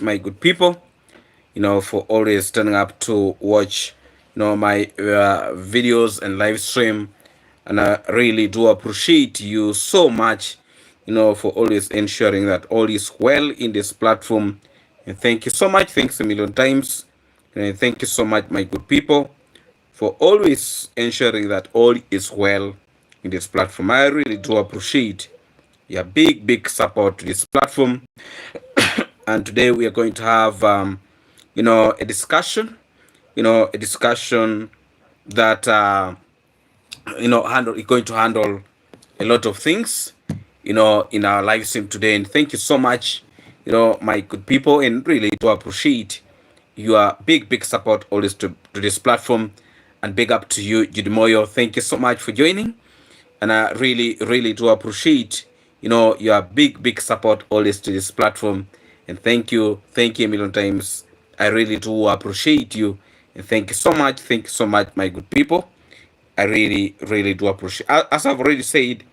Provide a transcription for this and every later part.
my good people, for always turning up to watch, my videos and live stream. And I really do appreciate you so much, for always ensuring that all is well in this platform. And thank you so much. Thanks a million times. And thank you so much, my good people, for always ensuring that all is well in this platform. I really do appreciate your big support to this platform. And today we are going to have, a discussion, a discussion that, going to handle a lot of things, in our live stream today. And thank you so much, my good people, and really do appreciate your big support always to this platform. And big up to you, Judy Moyo. Thank you so much for joining. And I really do appreciate, your big support always to this platform. And thank you a million times. I really do appreciate you. And thank you so much, my good people. I really do appreciate. As I've already said,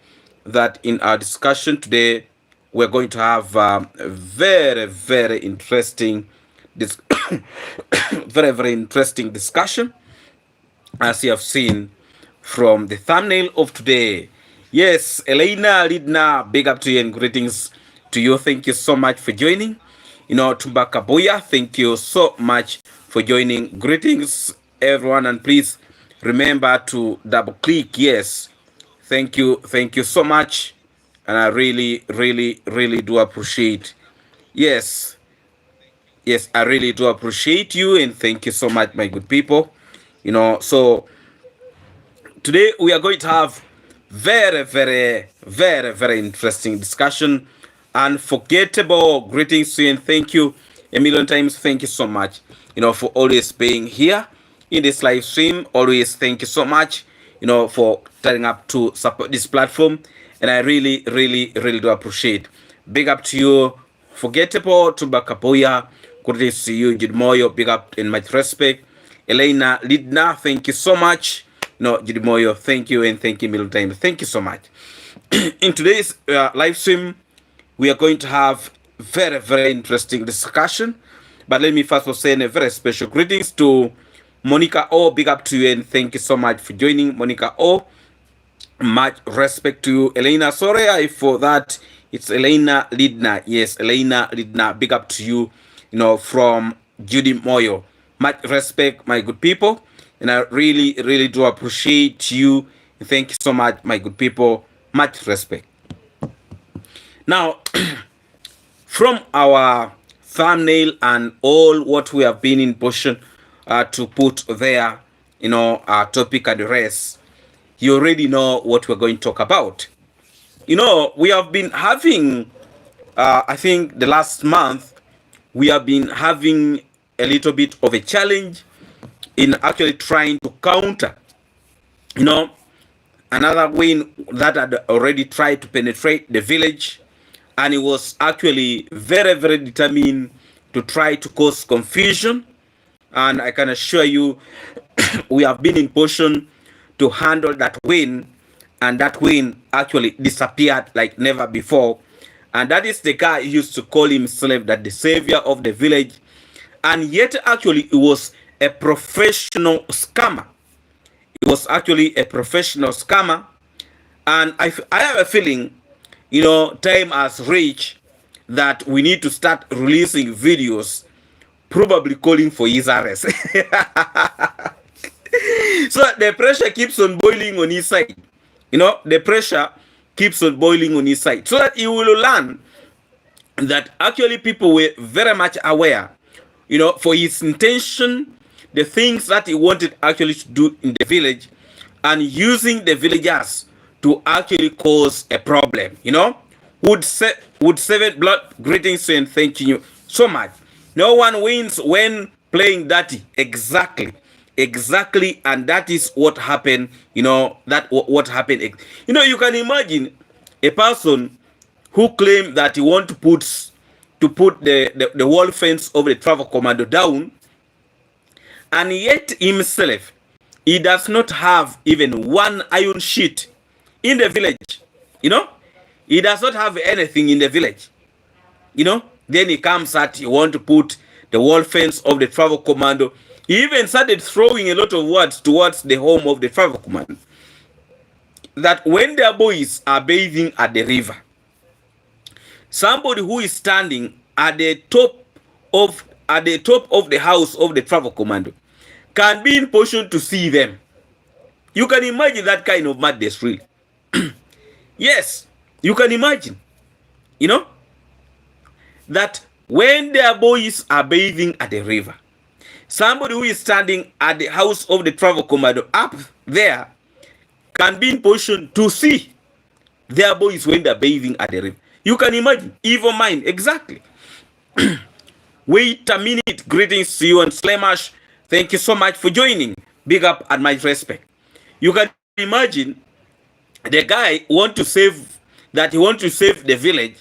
that in our discussion today, we're going to have a very interesting, this very interesting discussion, as you have seen from the thumbnail of today. Yes, Elena Lidna, big up to you and greetings to you. Thank you so much for joining. Tumbaka Boya, thank you so much for joining. Greetings, everyone, and please remember to double click. Yes, thank you so much, and I really do appreciate. Yes, I really do appreciate you, and thank you so much, my good people. So today we are going to have very interesting discussion. Unforgettable greetings to you, and thank you a million times. Thank you so much, for always being here in this live stream. Always thank you so much, for turning up to support this platform, and I really do appreciate. Big up to you, Forgettable, Tubakapoya. Greetings to you, Jidmoyo. Big up and much respect. Elena Lidna, thank you so much. Jidmoyo, thank you, and thank you a million times. Thank you so much. In today's live stream, we are going to have very interesting discussion. But let me first of all send a very special greetings to Monica O. Big up to you, and thank you so much for joining, Monica O. Much respect to you. Elena, sorry for that. It's Elena Lidna. Yes, Elena Lidna. Big up to you, from Judy Moyo. Much respect, my good people. And I really do appreciate you. Thank you so much, my good people. Much respect. Now, from our thumbnail and all what we have been in position to put there, our topic and the rest, you already know what we're going to talk about. We have been having, I think the last month, we have been having a little bit of a challenge in actually trying to counter, another win that had already tried to penetrate the village, and it was actually very determined to try to cause confusion. And I can assure you, we have been in position to handle that win, and that win actually disappeared like never before. And that is the guy who used to call himself that the savior of the village, and yet actually it was a professional scammer. It was actually a professional scammer. And I have a feeling, time has reached that we need to start releasing videos, probably calling for his arrest. So the pressure keeps on boiling on his side. The pressure keeps on boiling on his side, so that he will learn that actually people were very much aware, for his intention, the things that he wanted actually to do in the village, and using the villagers to actually cause a problem. Would seven blood greetings and thank you so much. No one wins when playing dirty. Exactly, and that is what happened. What happened. You can imagine a person who claimed that he want to put the wall fence of the travel commando down, and yet himself, he does not have even one iron sheet in the village. He does not have anything in the village. Then he comes at, you want to put the wall fence of the travel commando. He even started throwing a lot of words towards the home of the travel commando. That when their boys are bathing at the river, somebody who is standing at the top of the house of the travel commando can be in position to see them. You can imagine that kind of madness, really. Yes, you can imagine. You know, that when their boys are bathing at the river, somebody who is standing at the house of the travel commando up there can be in position to see their boys when they're bathing at the river. You can imagine, evil mind, exactly. Wait a minute, greetings to you and Slamash. Thank you so much for joining. Big up and my respect. You can imagine the guy he want to save the village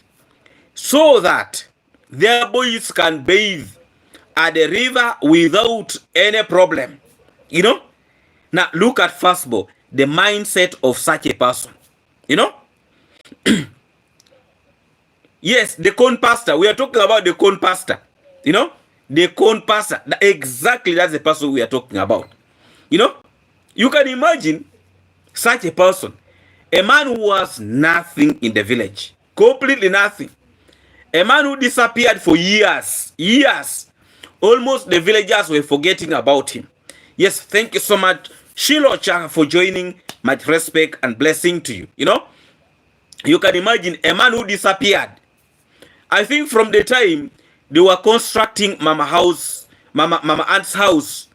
so that their boys can bathe at the river without any problem. You know? Now look at first of all, the mindset of such a person. You know? Yes, the corn pastor. We are talking about the corn pastor. You know? The corn pastor. Exactly, that's the person we are talking about. You know? You can imagine such a person. A man who was nothing in the village. Completely nothing. A man who disappeared for years. Years. Almost the villagers were forgetting about him. Yes, thank you so much, Shiloh Chaka, for joining. Much respect and blessing to you. You know? You can imagine a man who disappeared. I think from the time they were constructing Mama Aunt's house,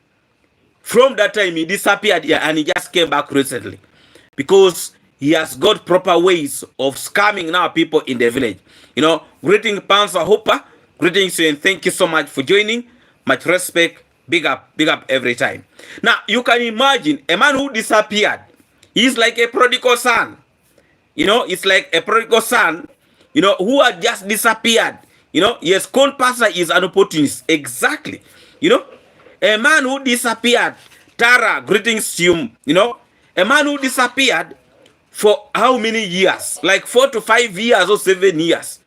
from that time he disappeared here and he just came back recently. Because he has got proper ways of scamming now people in the village. You know, greeting Panzer Hopper, greetings and thank you so much for joining. Much respect, big up every time. Now, you can imagine a man who disappeared. He's like a prodigal son. You know, it's like a prodigal son, you know, who had just disappeared. You know, yes, corn pastor is an opportunist. Exactly. You know, a man who disappeared. Tara, greetings to you. You know, a man who disappeared for how many years? Like 4 to 5 years or 7 years.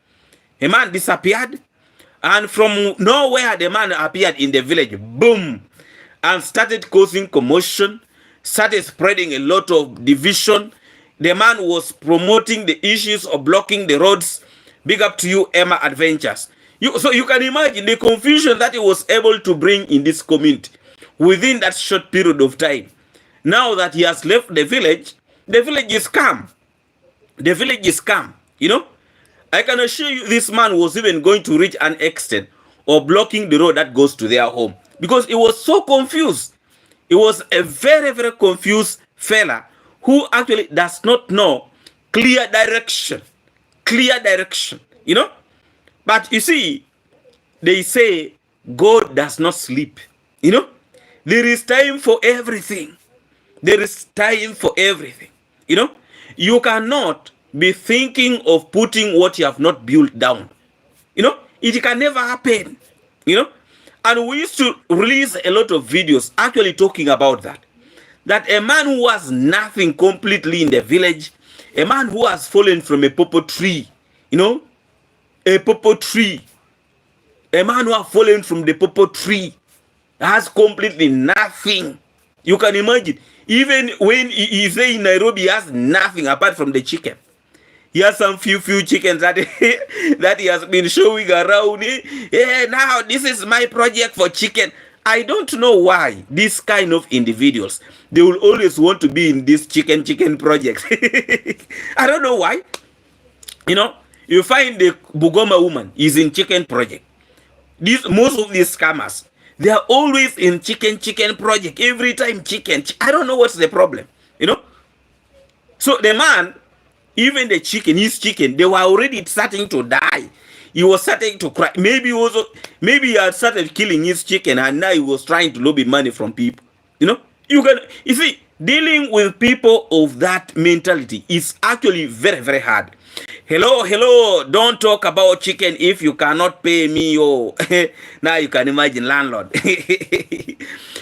A man disappeared. And from nowhere, the man appeared in the village. Boom. And started causing commotion. Started spreading a lot of division. The man was promoting the issues of blocking the roads. Big up to you, Emma Adventures. So you can imagine the confusion that he was able to bring in this community within that short period of time. Now that he has left the village is calm. The village is calm. You know, I can assure you this man was even going to reach an extent of blocking the road that goes to their home. Because he was so confused. He was a very, very confused fella who actually does not know clear direction. Clear direction, you know. But you see, they say God does not sleep. You know, there is time for everything. There is time for everything. You know, you cannot be thinking of putting what you have not built down. You know, it can never happen. You know, and we used to release a lot of videos actually talking about that. That a man who was nothing completely in the village, a man who has fallen from a popo tree, you know, a popo tree, a man who has fallen from the popo tree, has completely nothing. You can imagine, even when he say in Nairobi, he has nothing apart from the chicken. He has some few chickens that, that he has been showing around. Hey, now this is my project for chicken. I don't know why these kind of individuals, they will always want to be in this chicken project. I don't know why. You know, you find the Bugoma woman is in chicken project. Most of these scammers, they are always in chicken project. Every time chicken. I don't know what's the problem. You know. So the man, even the chicken, his chicken, they were already starting to die. He was starting to cry. Maybe he had started killing his chicken and now he was trying to lobby money from people. You know, you see, dealing with people of that mentality is actually very, very hard. Hello, don't talk about chicken if you cannot pay me. Oh, now you can imagine landlord.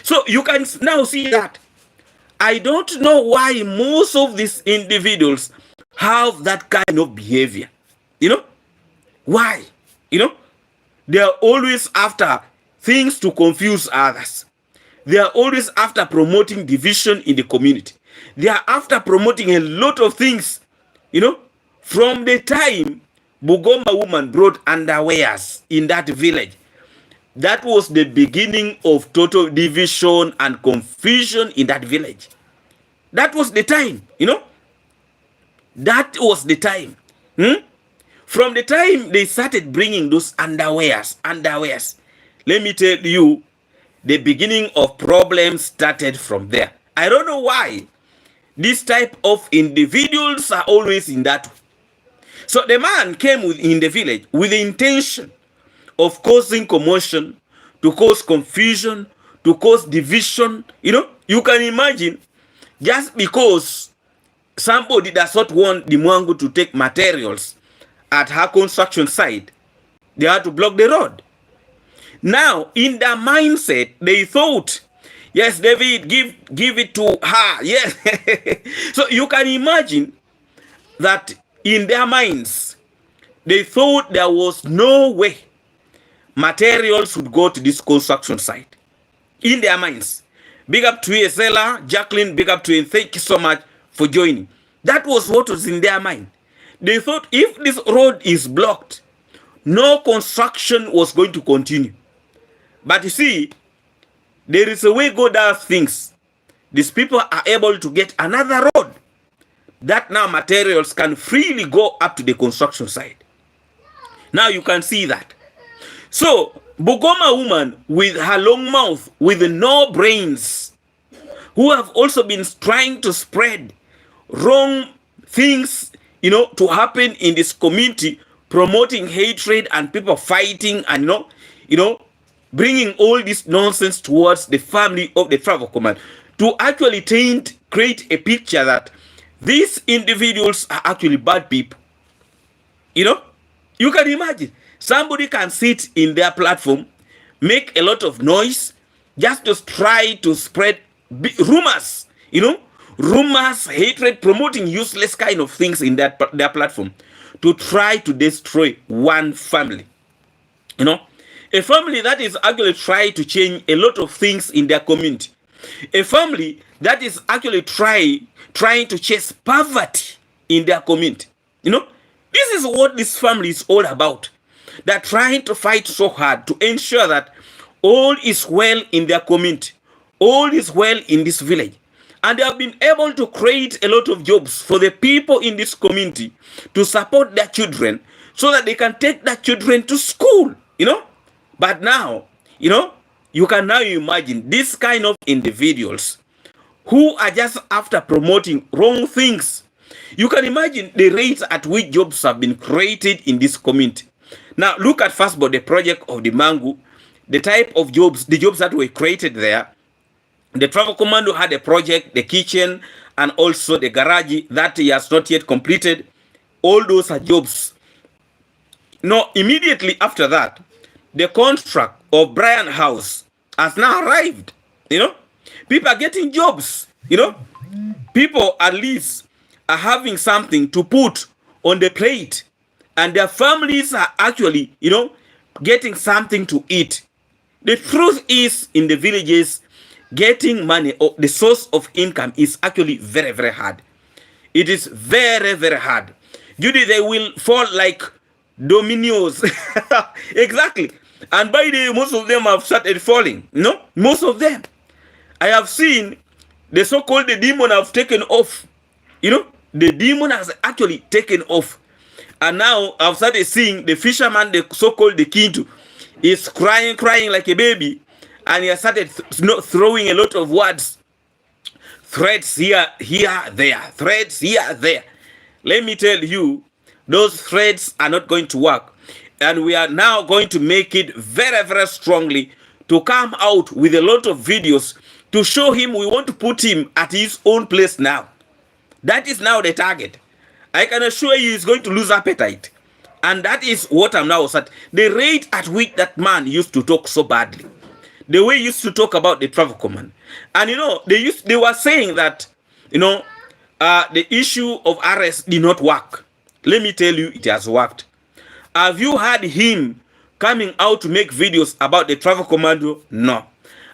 So you can now see that. I don't know why most of these individuals have that kind of behavior. You know? Why? You know? They are always after things to confuse others. They are always after promoting division in the community. They are after promoting a lot of things, from the time Bugoma woman brought underwears in that village. That was the beginning of total division and confusion in that village. That was the time, That was the time. From the time they started bringing those underwears, let me tell you, the beginning of problems started from there. I don't know why this type of individuals are always in that way. So the man came in the village with the intention of causing commotion, to cause confusion, to cause division. You can imagine, just because somebody does not want the Mwangu to take materials at her construction site, they had to block the road. Now, in their mindset, they thought, yes, David, give it to her. Yes. So you can imagine that in their minds, they thought there was no way materials would go to this construction site. In their minds. Big up to Esela, Jacqueline, big up to you. Thank you so much for joining. That was what was in their mind. They thought if this road is blocked, no construction was going to continue. But you see, there is a way God does things. These people are able to get another road that now materials can freely go up to the construction site. Now you can see that. So, Bugoma woman with her long mouth, with no brains, who have also been trying to spread wrong things, to happen in this community, promoting hatred and people fighting and, bringing all this nonsense towards the family of the travel command, to actually create a picture that these individuals are actually bad people. You can imagine somebody can sit in their platform, make a lot of noise, just to try to spread rumors, rumors, hatred, promoting useless kind of things in their platform, to try to destroy one family. A family that is actually trying to change a lot of things in their community. A family that is actually trying to chase poverty in their community. This is what this family is all about. They're trying to fight so hard to ensure that all is well in their community. All is well in this village. And they have been able to create a lot of jobs for the people in this community to support their children so that they can take their children to school, But now, you can now imagine this kind of individuals who are just after promoting wrong things. You can imagine the rates at which jobs have been created in this community. Now, look at first of all the project of the Mangu, the type of jobs, the jobs that were created there. The travel commando had a project, the kitchen, and also the garage that he has not yet completed. All those are jobs. Now, immediately after that, the contract of Brian House has now arrived. People are getting jobs. People at least are having something to put on the plate, and their families are actually, getting something to eat. The truth is, in the villages, getting money or the source of income is actually very, very hard. It is very, very hard. Judy, they will fall like dominoes. Exactly. And by the way, most of them have started falling. Most of them. I have seen the so-called the demon have taken off. The demon has actually taken off. And now I've started seeing the fisherman, the so-called the Kintu, is crying like a baby. And he has started throwing a lot of words. Threats here, there. Threats here, there. Let me tell you, those threats are not going to work. And we are now going to make it very, very strongly to come out with a lot of videos to show him we want to put him at his own place now. That is now the target. I can assure you he's going to lose appetite. And that is what I'm now at. The rate at which that man used to talk so badly. The way he used to talk about the travel command. And they were saying that, the issue of arrest did not work. Let me tell you, it has worked. Have you heard him coming out to make videos about the travel commando? No.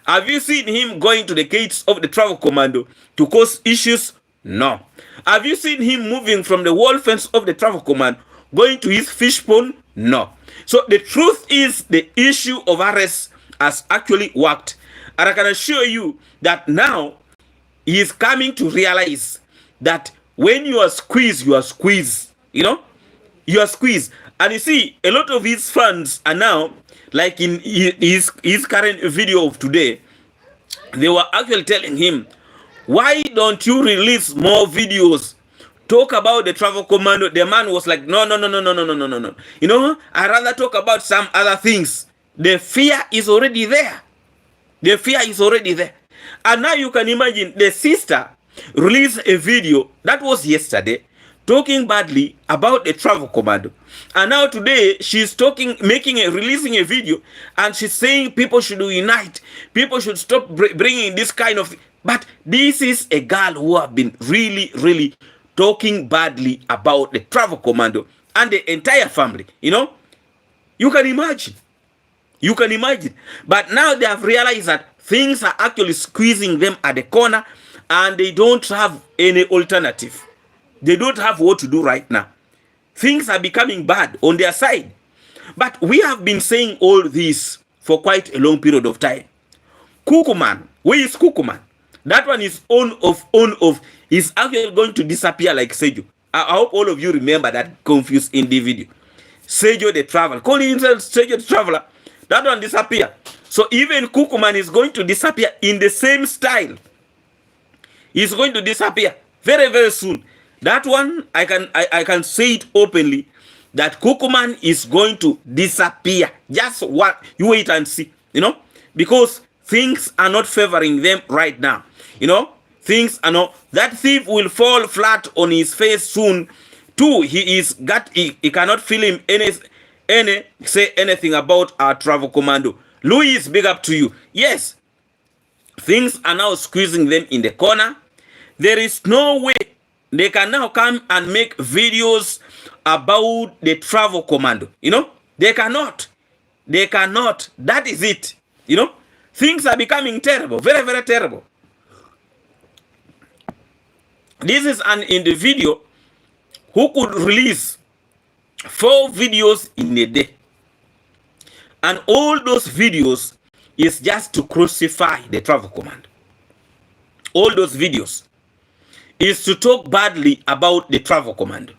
Have you seen him going to the gates of the travel commando to cause issues? No. Have you seen him moving from the wall fence of the travel commando going to his fish pond? No. So the truth is, the issue of arrest has actually worked. And I can assure you that now he is coming to realize that when you are squeezed, you are squeezed. You know? You are squeezed. And you see, a lot of his fans are now, like in his current video of today, they were actually telling him, why don't you release more videos? Talk about the travel commando. The man was like, no. You know, I'd rather talk about some other things. The fear is already there. The fear is already there. And now you can imagine the sister released a video, that was yesterday, talking badly about the travel commando. And now today she's releasing a video, and she's saying people should unite. People should stop bringing this kind of. But this is a girl who have been really talking badly about the travel commando and the entire family. You know, you can imagine. You can imagine. But now they have realized that things are actually squeezing them at the corner, and they don't have any alternative. They don't have what to do right now. Things are becoming bad on their side. But we have been saying all this for quite a long period of time. Kukuman, where is Kukuman? That one is on off. He's actually going to disappear like Sejo. I hope all of you remember that confused in the video. Sejo the traveler. Calling himself Sejo the traveler. That one disappear. So even Kukuman is going to disappear in the same style. He's going to disappear very soon. That one, I can say it openly, that Kukuman is going to disappear. Just what you wait and see, you know, because things are not favoring them right now. You know, things are not. That thief will fall flat on his face soon. Too, he cannot feel him say anything about our travel commando. Louis, big up to you. Yes, things are now squeezing them in the corner. There is no way they can now come and make videos about the travel commando. You know, they cannot. They cannot. That is it. You know, things are becoming terrible, very terrible. This is an individual who could release 4 videos in a day. And all those videos is just to crucify the travel commando. All those videos is to talk badly about the travel commando.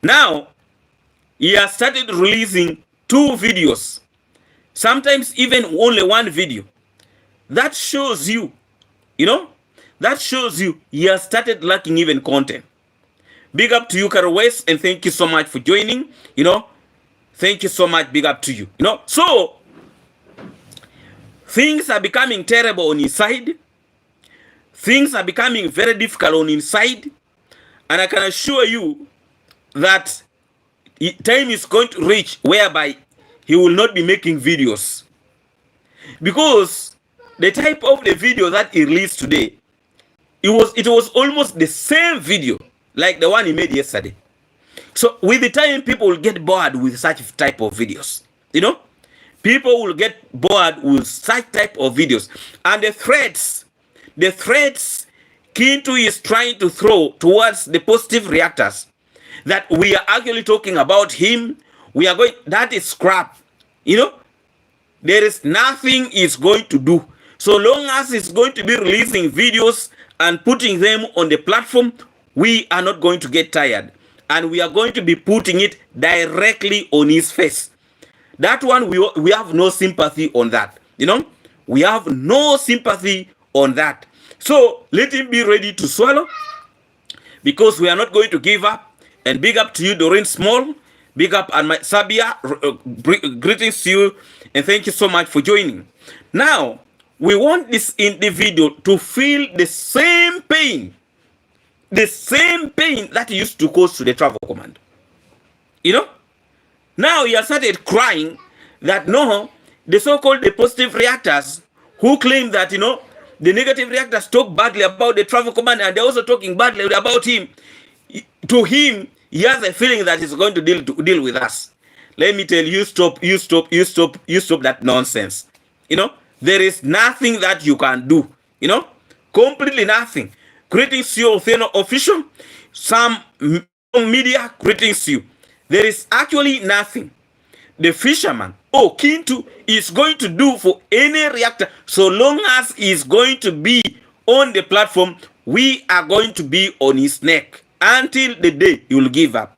Now, he has started releasing 2 videos. Sometimes even only 1 video. That shows you, you know, that shows you he has started lacking even content. Big up to you, Carol West, and thank you so much for joining. You know, thank you so much. Big up to you. You know, so things are becoming terrible on his side. Things are becoming very difficult on his side. And I can assure you that time is going to reach whereby he will not be making videos. Because the type of the video that he released today, it was almost the same video like the one he made yesterday. So with the time, people will get bored with such type of videos. You know, people will get bored with such type of videos. And the threats Kintu is trying to throw towards the positive reactors, that we are actually talking about him, we are going, that is crap. You know, there is nothing he's going to do. So long as he's going to be releasing videos and putting them on the platform, we are not going to get tired. And we are going to be putting it directly on his face. That one, we have no sympathy on that. You know, we have no sympathy on that. So let him be ready to swallow, because we are not going to give up. And big up to you, Doreen Small. Big up and my Sabia. Greetings to you, and thank you so much for joining. Now, we want this individual to feel the same pain that he used to cause to the travel commando. You know, now he has started crying that no, the so-called the positive reactors who claim that, you know, the negative reactors talk badly about the travel commando, and they're also talking badly about him. To him, he has a feeling that he's going to deal with us. let me tell you, stop that nonsense. There is nothing that you can do. Completely nothing. Greetings you, Otheno official. Some media greetings you. There is actually nothing the fisherman Kintu is going to do for any reactor. So long as he is going to be on the platform, we are going to be on his neck until the day he will give up.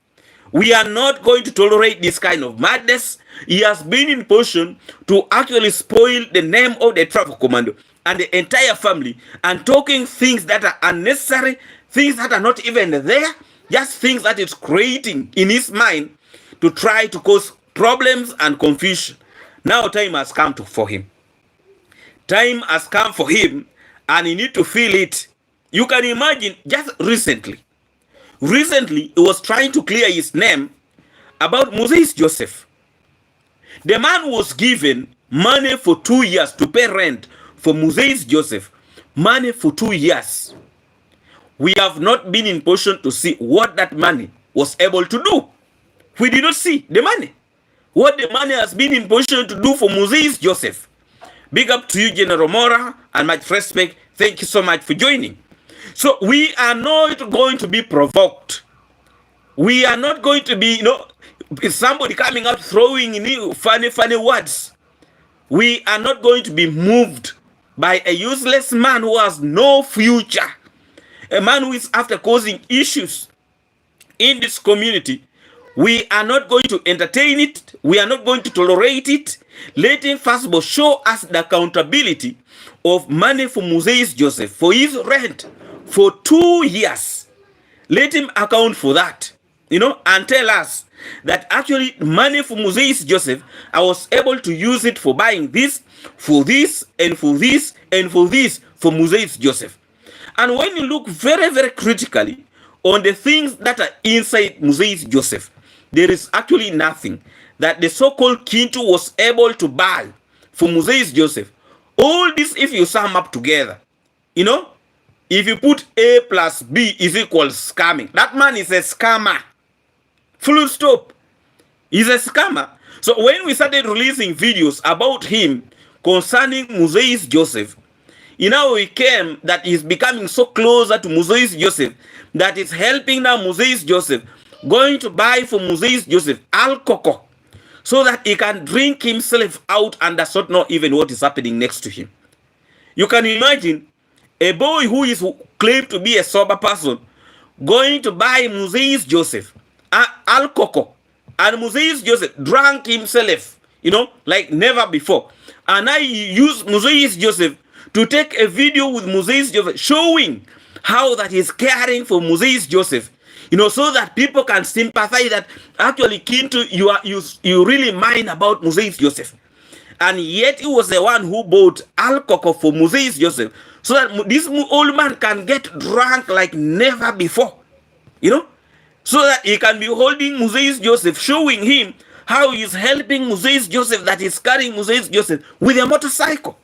We are not going to tolerate this kind of madness. He has been in position to actually spoil the name of the traffic commando and the entire family, and talking things that are unnecessary, things that are not even there, just things that is creating in his mind to try to cause problems and confusion. Now time has come for him. Time has come for him, and he need to feel it. You can imagine just recently he was trying to clear his name about Moses Joseph. The man was given money for 2 years to pay rent for Moses Joseph. Money for 2 years. We have not been in position to see what that money was able to do. We did not see the money. What the money has been in position to do for Moses Joseph. Big up to you, General Mora, and much respect. Thank you so much for joining. So we are not going to be provoked. We are not going to be, somebody coming out throwing funny words. We are not going to be moved by a useless man who has no future. A man who is after causing issues in this community. We are not going to entertain it. We are not going to tolerate it. Let him first of all show us the accountability of money for Moses Joseph for his rent for 2 years. Let him account for that, and tell us that actually money for Moses Joseph, I was able to use it for buying this, for this, and for this, and for this, for Moses Joseph. And when you look very, very critically on the things that are inside Moses Joseph, there is actually nothing that the so-called Kintu was able to buy for Moses Joseph. All this, if you sum up together, if you put A plus B is equal scamming. That man is a scammer. Full stop. He's a scammer. So when we started releasing videos about him concerning Moses Joseph, we came that he's becoming so closer to Moses Joseph that is helping now Moses Joseph, going to buy for Moses Joseph alcohol so that he can drink himself out and does not know even what is happening next to him. You can imagine a boy who is claimed to be a sober person going to buy Moses Joseph alcohol, and Moses Joseph drank himself, like never before. And I use Moses Joseph to take a video with Moses Joseph showing how that he's caring for Moses Joseph, so that people can sympathize that actually Kintu, you really mind about Moses Joseph. And yet he was the one who bought alcohol for Moses Joseph so that this old man can get drunk like never before, so that he can be holding Moses Joseph, showing him how he is helping Moses Joseph, that is carrying Moses Joseph with a motorcycle.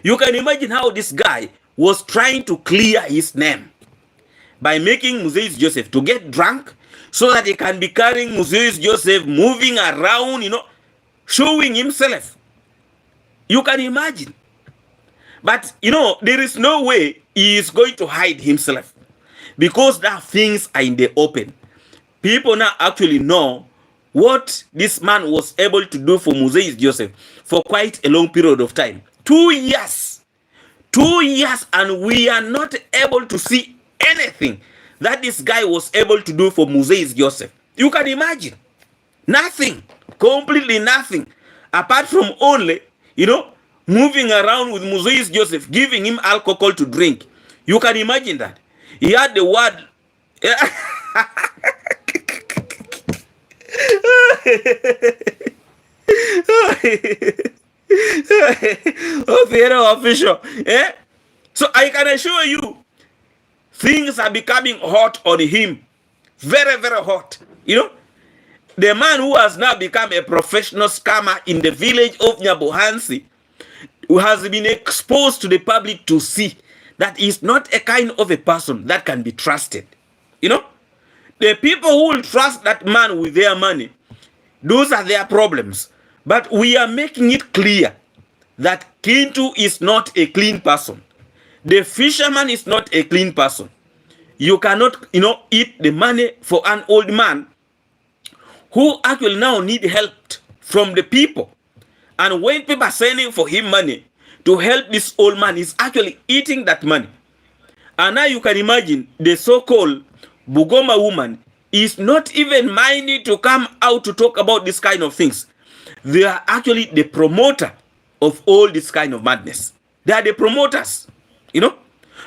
You can imagine how this guy was trying to clear his name by making Moses Joseph to get drunk so that he can be carrying Moses Joseph, moving around, showing himself. You can imagine. But, there is no way he is going to hide himself, because now things are in the open. People now actually know what this man was able to do for Moses Joseph for quite a long period of time. 2 years. 2 years, and we are not able to see anything that this guy was able to do for Moses Joseph. You can imagine. Nothing. Completely nothing. Apart from only, moving around with Moses Joseph, giving him alcohol to drink. You can imagine that. He had the word. Official. So I can assure you, things are becoming hot on him. Very, very hot. The man who has now become a professional scammer in the village of Nyabohansi, who has been exposed to the public to see that is not a kind of a person that can be trusted. The people who will trust that man with their money, Those are their problems. But we are making it clear that Kintu is not a clean person. The fisherman is not a clean person. You cannot, eat the money for an old man who actually now need help from the people. And when people are sending for him money to help this old man, he's actually eating that money. And now you can imagine the so-called Bugoma woman is not even minding to come out to talk about this kind of things. They are actually the promoter of all this kind of madness. They are the promoters,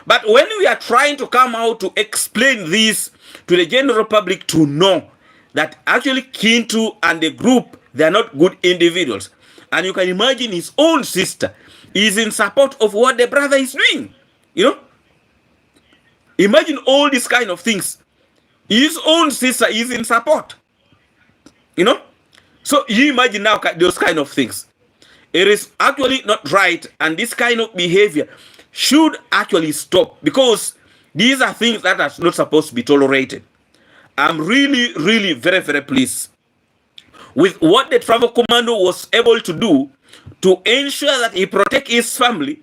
But when we are trying to come out to explain this to the general public to know that actually Kintu and the group, they are not good individuals. And you can imagine his own sister is in support of what the brother is doing, Imagine all these kind of things. His own sister is in support, So you imagine now those kind of things. It is actually not right, and this kind of behavior should actually stop, because these are things that are not supposed to be tolerated. I'm really, really very, very pleased with what the travel commando was able to do to ensure that he protect his family,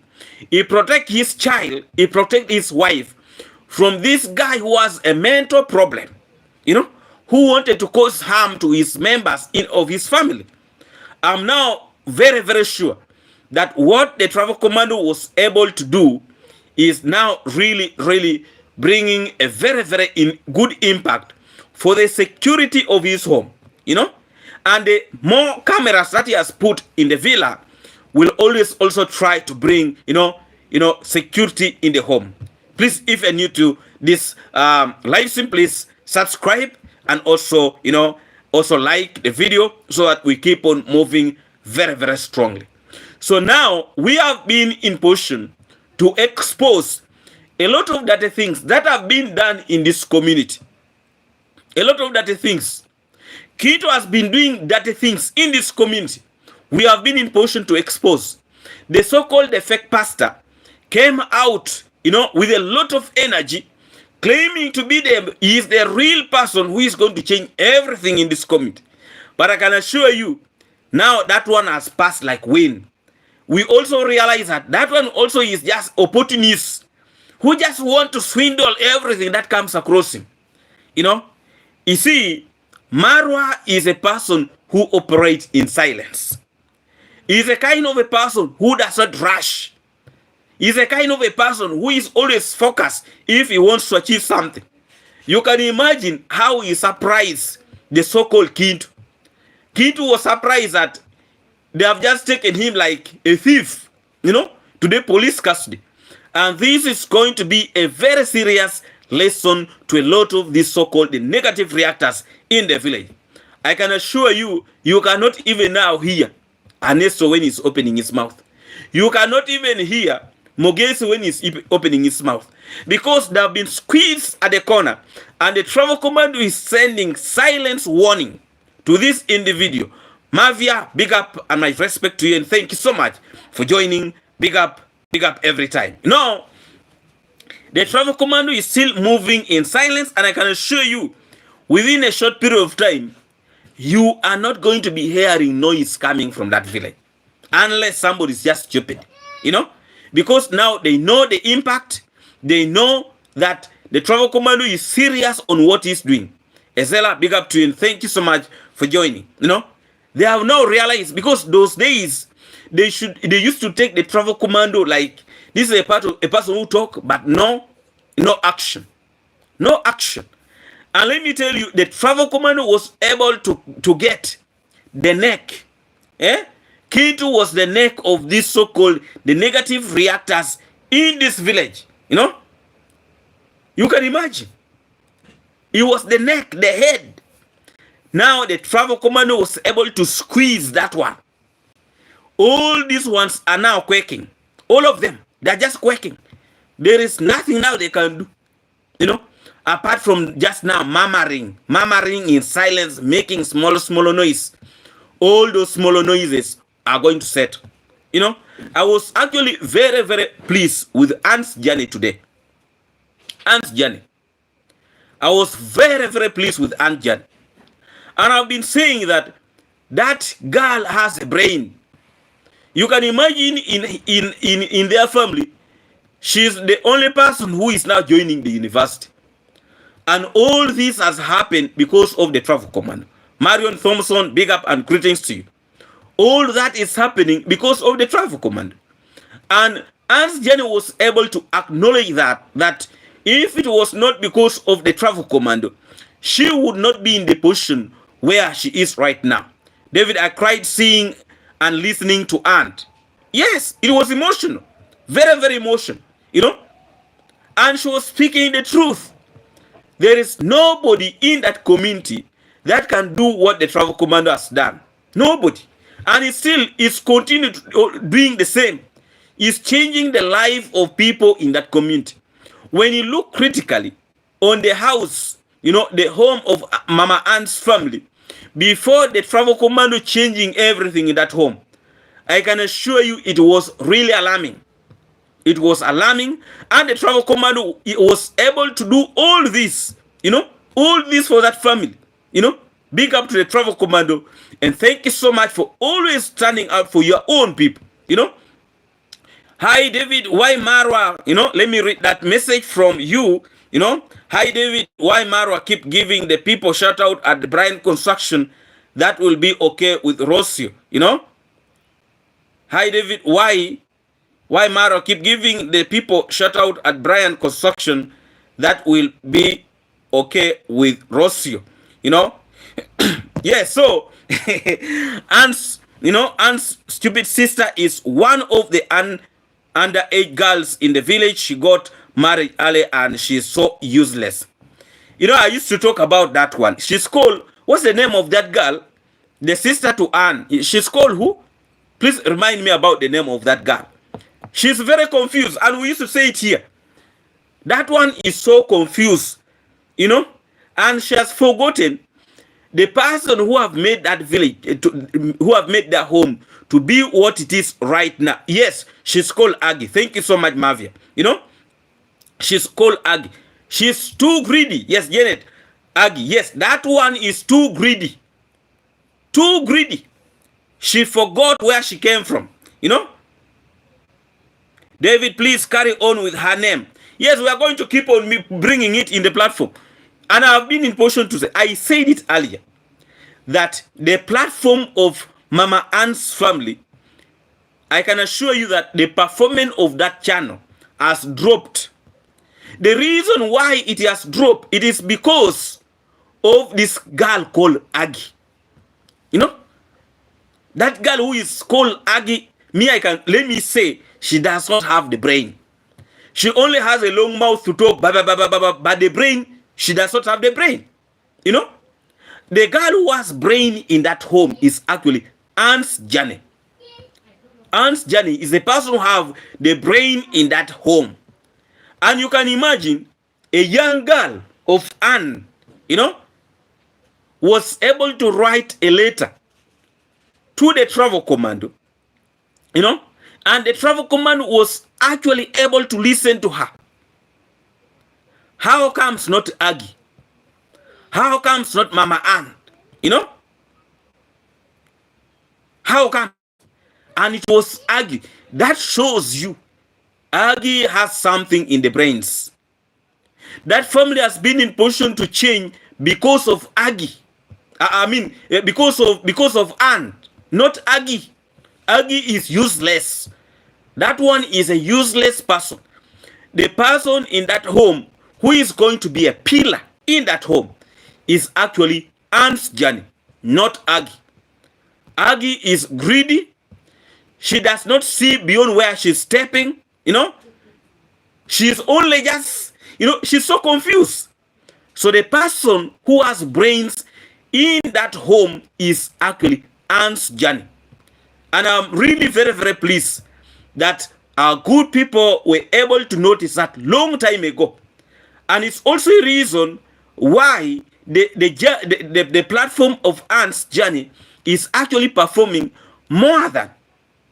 he protect his child, he protect his wife from this guy who has a mental problem, who wanted to cause harm to his members of his family. I'm now very, very sure that what the travel commando was able to do is now really, really bringing a very, very good impact for the security of his home, And the more cameras that he has put in the villa will always also try to bring, security in the home. Please, if you're new to this live stream, please subscribe and also, also like the video so that we keep on moving very, very strongly. So now we have been in position to expose a lot of dirty things that have been done in this community. A lot of dirty things. Kito has been doing dirty things in this community. We have been in position to expose. The so-called fake pastor came out, with a lot of energy, claiming to be he is the real person who is going to change everything in this community. But I can assure you, now that one has passed like wind. We also realize that one also is just opportunists who just want to swindle everything that comes across him. You see, Marwa is a person who operates in silence. He's a kind of a person who does not rush. He's a kind of a person who is always focused if he wants to achieve something. You can imagine how he surprised the so-called Kintu. Kintu was surprised that they have just taken him like a thief, to the police custody. And this is going to be a very serious lesson to a lot of these so-called negative reactors in the village. I can assure you, you cannot even now hear Aneso when he's opening his mouth. You cannot even hear Mogesi when he's opening his mouth, because they have been squeezed at the corner, and the travel commando is sending silence warning to this individual. Mavia, big up and my respect to you, and thank you so much for joining. Big up every time. Now, the travel commando is still moving in silence, and I can assure you, within a short period of time, you are not going to be hearing noise coming from that village, unless somebody is just stupid, because now they know the impact. They know that the travel commando is serious on what he's doing. Ezela, big up to you, and thank you so much for joining. They have now realized, because those days they used to take the travel commando like this is a person who talk, but no action. And let me tell you, the travel commando was able to get the neck. Kintu was the neck of this so-called the negative reactors in this village. You can imagine. It was the neck, the head. Now the travel commando was able to squeeze that one. All these ones are now quaking. All of them, they're just quaking. There is nothing now they can do, apart from just now murmuring in silence, making small noise. All those small noises are going to settle. I was actually very, very pleased with Ant's journey today. Ant's journey. I was very, very pleased with Ant's journey. And I've been saying that That girl has a brain. You can imagine in their family, she's the only person who is now joining the university. And all this has happened because of the travel command. Marion Thompson, big up and greetings to you. All that is happening because of the travel command. And as Jenny was able to acknowledge that if it was not because of the travel command, she would not be in the position where she is right now. David, I cried seeing and listening to Aunt. Yes, it was emotional. Very, very emotional. And she was speaking the truth. There is nobody in that community that can do what the travel commander has done. Nobody. And it still is continuing doing the same. It's changing the life of people in that community. When you look critically on the house, the home of Mama Ann's family, before the travel commando changing everything in that home, I can assure you it was really alarming. It was alarming, and the travel commando was able to do all this, all this for that family. Big up to the travel commando, and thank you so much for always standing out for your own people. Hi David, why Marwa? Let me read that message from you. Hi David, why Marwa keep giving the people shout out at the Brian construction? That will be okay with Rossio. Hi David, why Maro keep giving the people shout out at Brian construction? That will be okay with Rossio. Yeah, so Anne's stupid sister is one of the underage girls in the village. She got married early and she's so useless. I used to talk about that one. She's called, what's the name of that girl? The sister to Anne. She's called who? Please remind me about the name of that girl. She's very confused, and we used to say it here. That one is so confused, and she has forgotten the person who have made that village, who have made their home to be what it is right now. Yes, she's called Agi. Thank you so much, Mavia. She's called Agi. She's too greedy. Yes, Janet. Agi. Yes, that one is too greedy. Too greedy. She forgot where she came from. David, please carry on with her name. Yes, we are going to keep on bringing it in the platform. And I have been in position to say, I said it earlier, that the platform of Mama Ann's family, I can assure you that the performance of that channel has dropped. The reason why it has dropped, it is because of this girl called Agi. That girl who is called Agi, let me say, she does not have the brain. She only has a long mouth to talk, but the brain, she does not have the brain. The girl who has brain in that home is actually Aunt's Johnny. Aunt's Johnny is the person who have the brain in that home. And you can imagine a young girl of Anne, was able to write a letter to the travel commando, and the travel commando was actually able to listen to her. How comes not Agi? How comes not Mama Ann? How come? And it was Agi. That shows you Agi has something in the brains. That family has been in position to change because of Agi. Because of Ann, not Agi. Agi is useless. That one is a useless person. The person in that home who is going to be a pillar in that home is actually Ann's journey, not Agi. Agi is greedy. She does not see beyond where she's stepping. She's only just, she's so confused. So the person who has brains in that home is actually Ann's journey. And I'm really very, very pleased that our good people were able to notice that long time ago. And it's also a reason why the platform of Ann's journey is actually performing more than,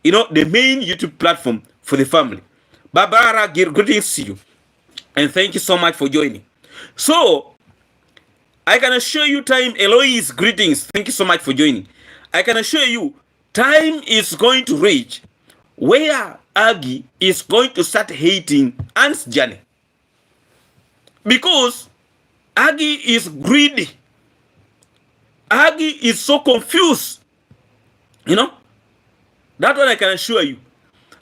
the main YouTube platform for the family. Barbara, greetings to you. And thank you so much for joining. So, I can assure you time, Eloise, greetings. Thank you so much for joining. I can assure you, time is going to reach where Agi is going to start hating An's journey. Because Agi is greedy. Agi is so confused. You know? That one I can assure you.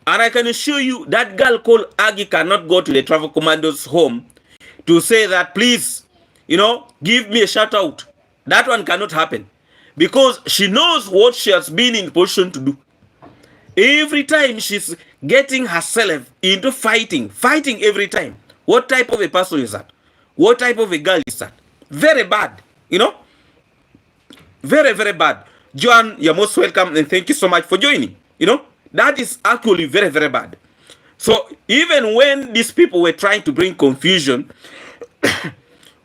And I can assure you that girl called Agi cannot go to the travel commando's home to say that, please, you know, give me a shout out. That one cannot happen. Because she knows what she has been in position to do. Every time she's getting herself into fighting every time. What type of a person is that? What type of a girl is that? Very bad, you know? Very, very bad. Joan, you're most welcome and thank you so much for joining. You know, that is actually very, very bad. So even when these people were trying to bring confusion,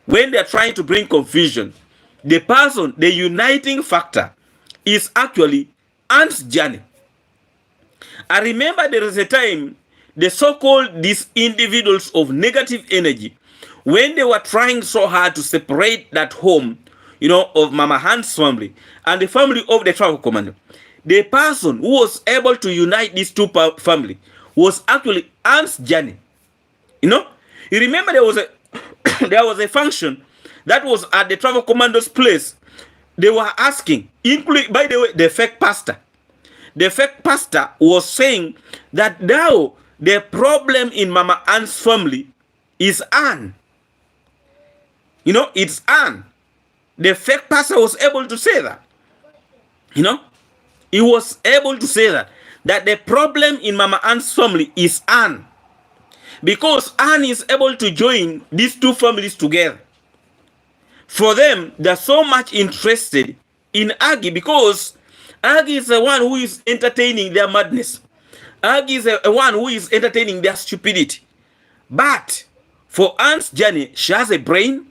when they're trying to bring confusion, the person, the uniting factor is actually Ant's journey. I remember there is a time the so-called these individuals of negative energy, when they were trying so hard to separate that home, you know, of Mama Han's family and the family of the travel commander, the person who was able to unite these two families was actually Ant's journey. You know, you remember there was a there was a function that was at the travel commander's place. They were asking, including, by the way, the fake pastor. The fake pastor was saying that now the problem in Mama Ann's family is Ann. You know, it's Ann. The fake pastor was able to say that. You know, he was able to say that the problem in Mama Ann's family is Ann. Because Ann is able to join these two families together. For them, they're so much interested in Agi because Agi is the one who is entertaining their madness. Agi is the one who is entertaining their stupidity. But for Ann's journey, she has a brain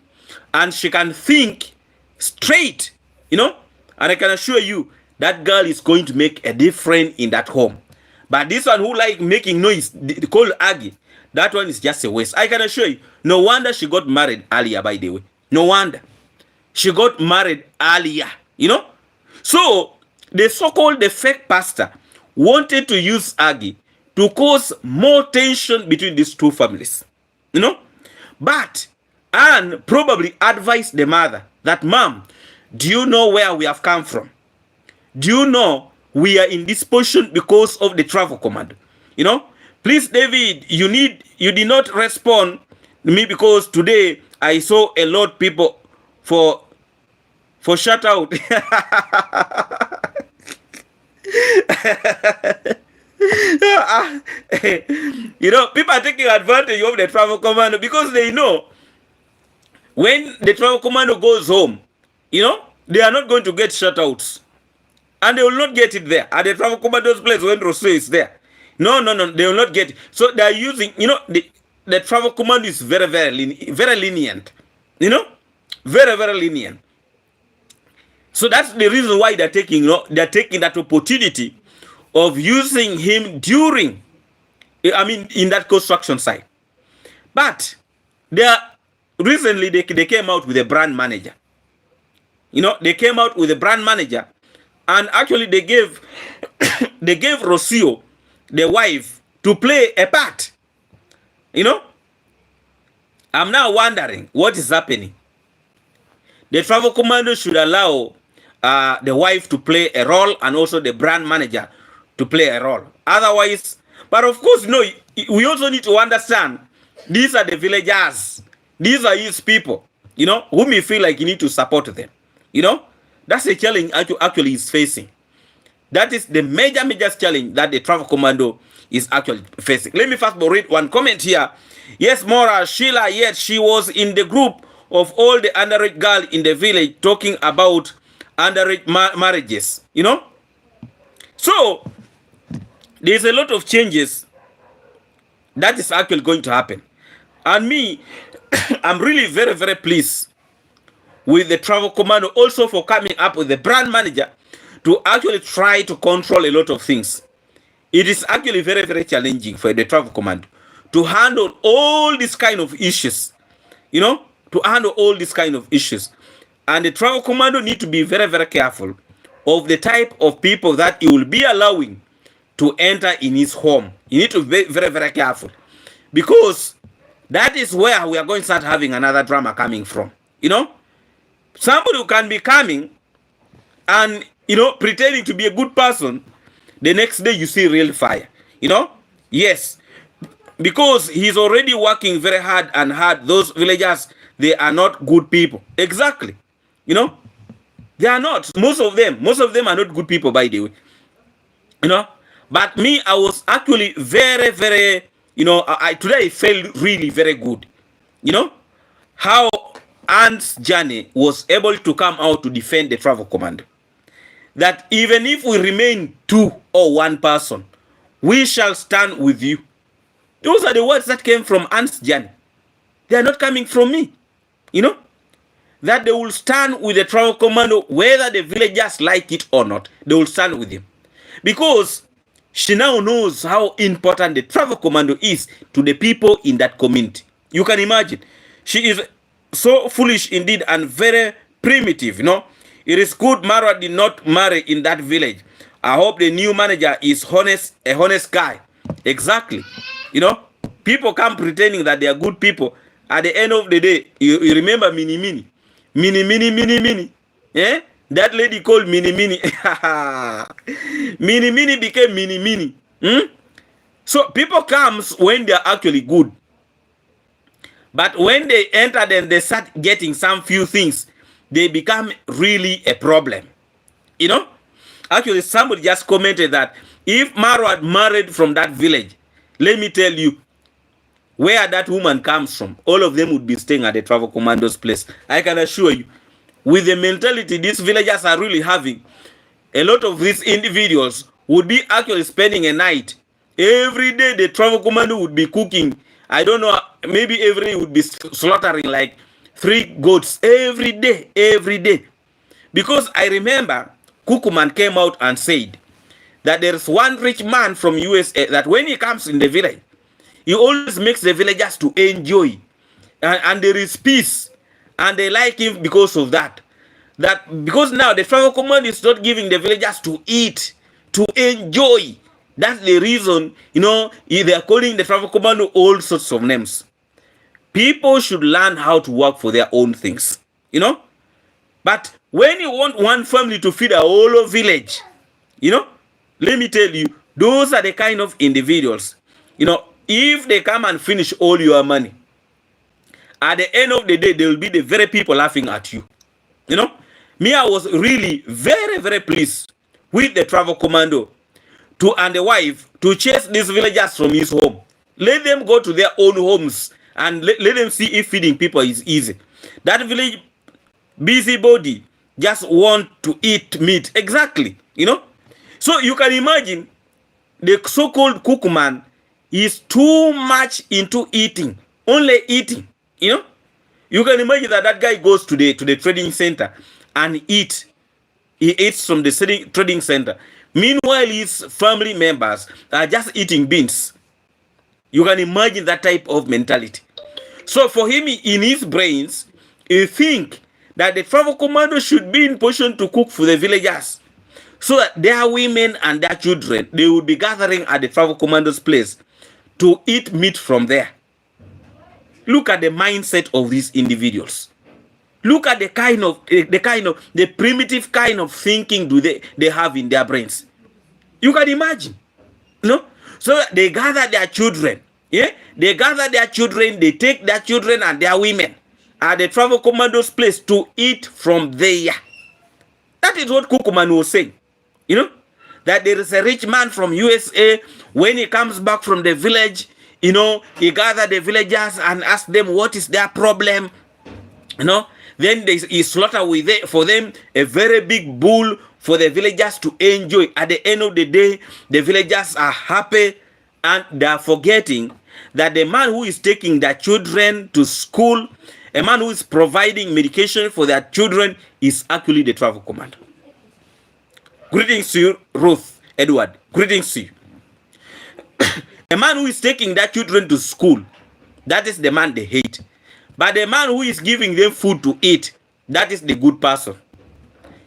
and she can think straight, you know. And I can assure you that girl is going to make a difference in that home. But this one who like making noise, called Agi, that one is just a waste. I can assure you, no wonder she got married earlier, by the way. No wonder. She got married earlier, you know. So, the so-called the fake pastor wanted to use Agi to cause more tension between these two families, you know. But Anne probably advised the mother that, Mom, do you know where we have come from? Do you know we are in this position because of the travel command? You know, please, David, you did not respond to me because today I saw a lot of people for shout out. You know, people are taking advantage of the travel commando because they know when the travel commando goes home, you know, they are not going to get shutouts. And they will not get it there. At the travel commando's place when Rousseau is there. No, they will not get it. So they are using, you know, the travel commando is very, very lenient. You know? Very, very lenient. So that's the reason why they're taking, you know, they're taking that opportunity of using him during, I mean, in that construction site. But recently they came out with a brand manager. You know, they came out with a brand manager, and actually they gave Rocio, the wife, to play a part. You know, I'm now wondering what is happening. The travel commando should allow the wife to play a role and also the brand manager to play a role. Otherwise, but of course, you know, we also need to understand these are the villagers. These are his people, you know, whom you feel like you need to support them. You know, that's a challenge actually is facing. That is the major challenge that the travel commando is actually facing. Let me first read one comment here. Yes, Mora, Sheila, yet she was in the group of all the underage girls in the village talking about underage marriages, you know. So, there's a lot of changes that is actually going to happen. And me, I'm really very, very pleased with the travel commando also for coming up with the brand manager to actually try to control a lot of things. It is actually very, very challenging for the travel commando to handle all these kind of issues, you know, to handle all these kind of issues. And the travel commando need to be very, very careful of the type of people that he will be allowing to enter in his home. You need to be very, very careful, because that is where we are going to start having another drama coming from. You know, somebody who can be coming and, you know, pretending to be a good person, the next day you see real fire. You know, yes, because he's already working very hard and hard. Those villagers, they are not good people. Exactly. You know, they are not. Most of them are not good people, by the way. You know, but me, I was actually very, very, you know, today I felt really very good. You know, how An's journey was able to come out to defend the travel commando. That even if we remain 2 or 1 person, we shall stand with you. Those are the words that came from An's journey. They are not coming from me. You know, that they will stand with the travel commando, whether the villagers like it or not. They will stand with him, because she now knows how important the travel commando is to the people in that community. You can imagine. She is so foolish indeed and very primitive, you know. It is good Marwa did not marry in that village. I hope the new manager is honest, a honest guy. Exactly. You know, people come pretending that they are good people. At the end of the day, you remember Mini Mini. Mini Mini Mini Mini. Yeah? That lady called Mini Mini. Mini Mini became Mini Mini. So people comes when they are actually good. But when they enter and they start getting some few things, they become really a problem. You know? Actually, somebody just commented that if Marwa had married from that village, let me tell you, where that woman comes from, all of them would be staying at the travel commando's place. I can assure you, with the mentality these villagers are really having, a lot of these individuals would be actually spending a night. Every day the travel commando would be cooking. I don't know, maybe every day would be slaughtering like 3 goats every day. Because I remember Kukuman came out and said that there is one rich man from USA that when he comes in the village, he always makes the villagers to enjoy. And there is peace. And they like him because of that. Because now the travel command is not giving the villagers to eat, to enjoy. That's the reason, you know, they are calling the travel commando all sorts of names. People should learn how to work for their own things, you know. But when you want one family to feed a whole village, you know, let me tell you, those are the kind of individuals, you know, if they come and finish all your money, at the end of the day, they will be the very people laughing at you. You know, me, I was really very, very pleased with the travel commando and the wife to chase these villagers from his home. Let them go to their own homes and let them see if feeding people is easy. That village busybody just want to eat meat. Exactly. You know, so you can imagine the so-called cookman is too much into eating, only eating. You know, you can imagine that guy goes to the trading center and eat. He eats from the trading center. Meanwhile, his family members are just eating beans. You can imagine that type of mentality. So for him, in his brains, he think that the travel commando should be in position to cook for the villagers, so that their women and their children, they would be gathering at the travel commando's place to eat meat from there. Look at the mindset of these individuals. Look at the primitive kind of thinking they have in their brains. You can imagine, you know. So they gather their children, yeah. They gather their children. They take their children and their women at the travel commando's place to eat from there. That is what Kukuman was saying, you know. That there is a rich man from USA. When he comes back from the village, you know, he gathered the villagers and asked them what is their problem, you know. Then he slaughter for them a very big bull for the villagers to enjoy. At the end of the day, the villagers are happy, and they are forgetting that the man who is taking their children to school, a man who is providing medication for their children, is actually the travel commander. Greetings to you, Ruth Edward. Greetings to you. A man who is taking their children to school, that is the man they hate. But the man who is giving them food to eat, that is the good person.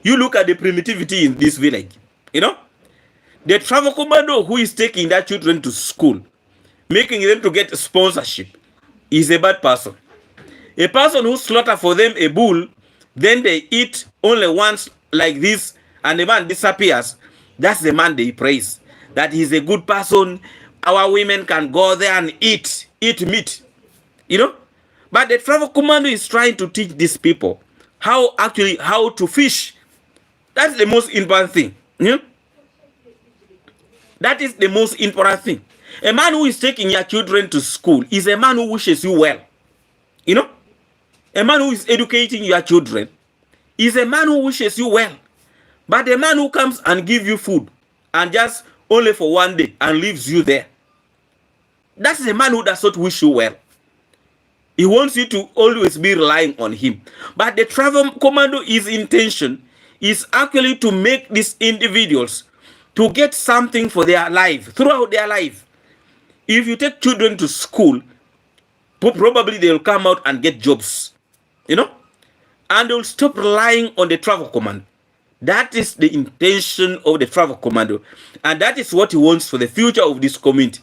You look at the primitivity in this village. You know, the travel commando who is taking that children to school, making them to get sponsorship, is a bad person. A person who slaughter for them a bull, then they eat only once like this, and the man disappears. That's the man they praise. That he's a good person. Our women can go there and eat meat. You know? But the travel commando is trying to teach these people how to fish. That's the most important thing. You know? That is the most important thing. A man who is taking your children to school is a man who wishes you well. You know? A man who is educating your children is a man who wishes you well. But the man who comes and gives you food and just only for one day and leaves you there, that's the man who does not wish you well. He wants you to always be relying on him. But the travel commando, his intention is actually to make these individuals to get something for their life, throughout their life. If you take children to school, probably they will come out and get jobs, you know, and they will stop relying on the travel commando. That is the intention of the travel commando, and that is what he wants for the future of this community.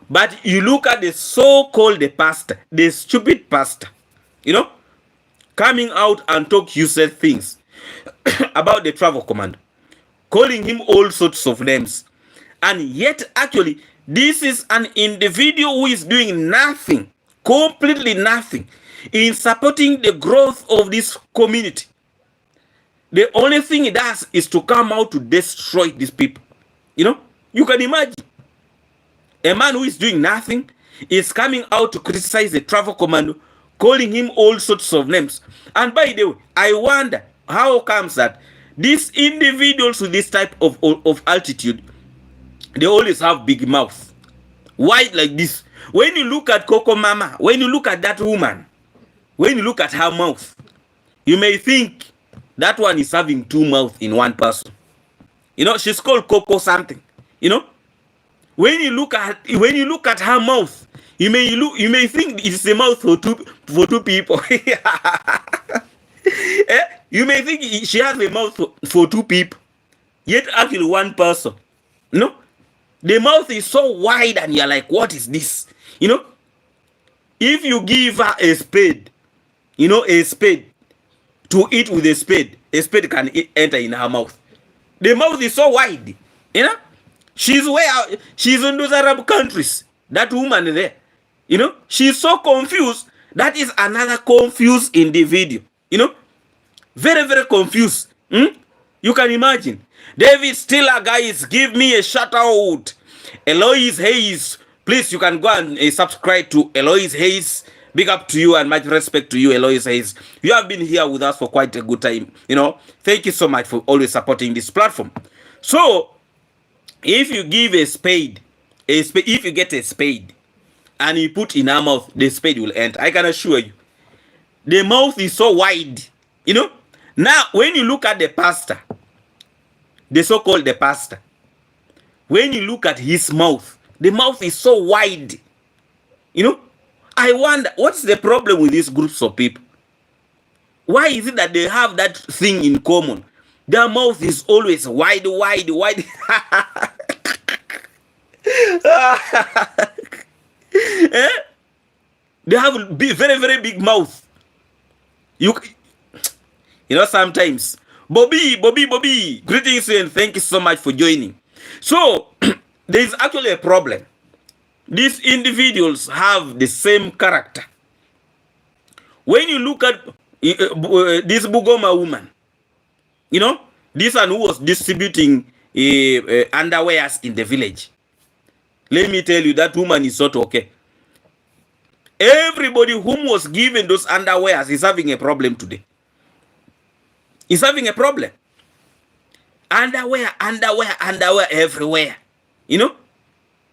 But you look at the so-called pastor, the stupid pastor, you know, coming out and talk useless things about the travel commando, calling him all sorts of names. And yet, actually, this is an individual who is doing nothing, completely nothing, in supporting the growth of this community. The only thing he does is to come out to destroy these people. You know, you can imagine. A man who is doing nothing is coming out to criticize the travel commando, calling him all sorts of names. And by the way, I wonder how comes that these individuals with this type of altitude, they always have big mouth. Why like this? When you look at Coco Mama, when you look at that woman, when you look at her mouth, you may think that one is having two mouths in one person. You know, she's called Coco something. You know, when you look at her mouth, you may think it's a mouth for two people. You may think she has a mouth for two people, yet actually one person. You know, the mouth is so wide, and you're like, what is this? You know, if you give her a spade, you know, a spade to eat with a spade can enter in her mouth. The mouth is so wide, you know. She's in those Arab countries. That woman there, you know, she's so confused. That is another confused individual, you know, very, very confused. You can imagine. David Stiller, guys, give me a shout out. Eloise Hayes, please, you can go and subscribe to Eloise Hayes. Big up to you and much respect to you, Eloise Hayes. You have been here with us for quite a good time. You know, thank you so much for always supporting this platform. So, if you give a spade, if you get a spade and you put in her mouth, the spade will enter. I can assure you. The mouth is so wide, you know. Now, when you look at the pastor, the so-called the pastor, when you look at his mouth, the mouth is so wide, you know. I wonder, what's the problem with these groups of people? Why is it that they have that thing in common? Their mouth is always wide. They have a very, very big mouth. You know, sometimes. Bobby, greetings and thank you so much for joining. So, there is actually a problem. These individuals have the same character. When you look at this Bugoma woman, you know, this one who was distributing underwears in the village, let me tell you, that woman is not okay. Everybody whom was given those underwears is having a problem today. Is having a problem. Underwear everywhere. You know,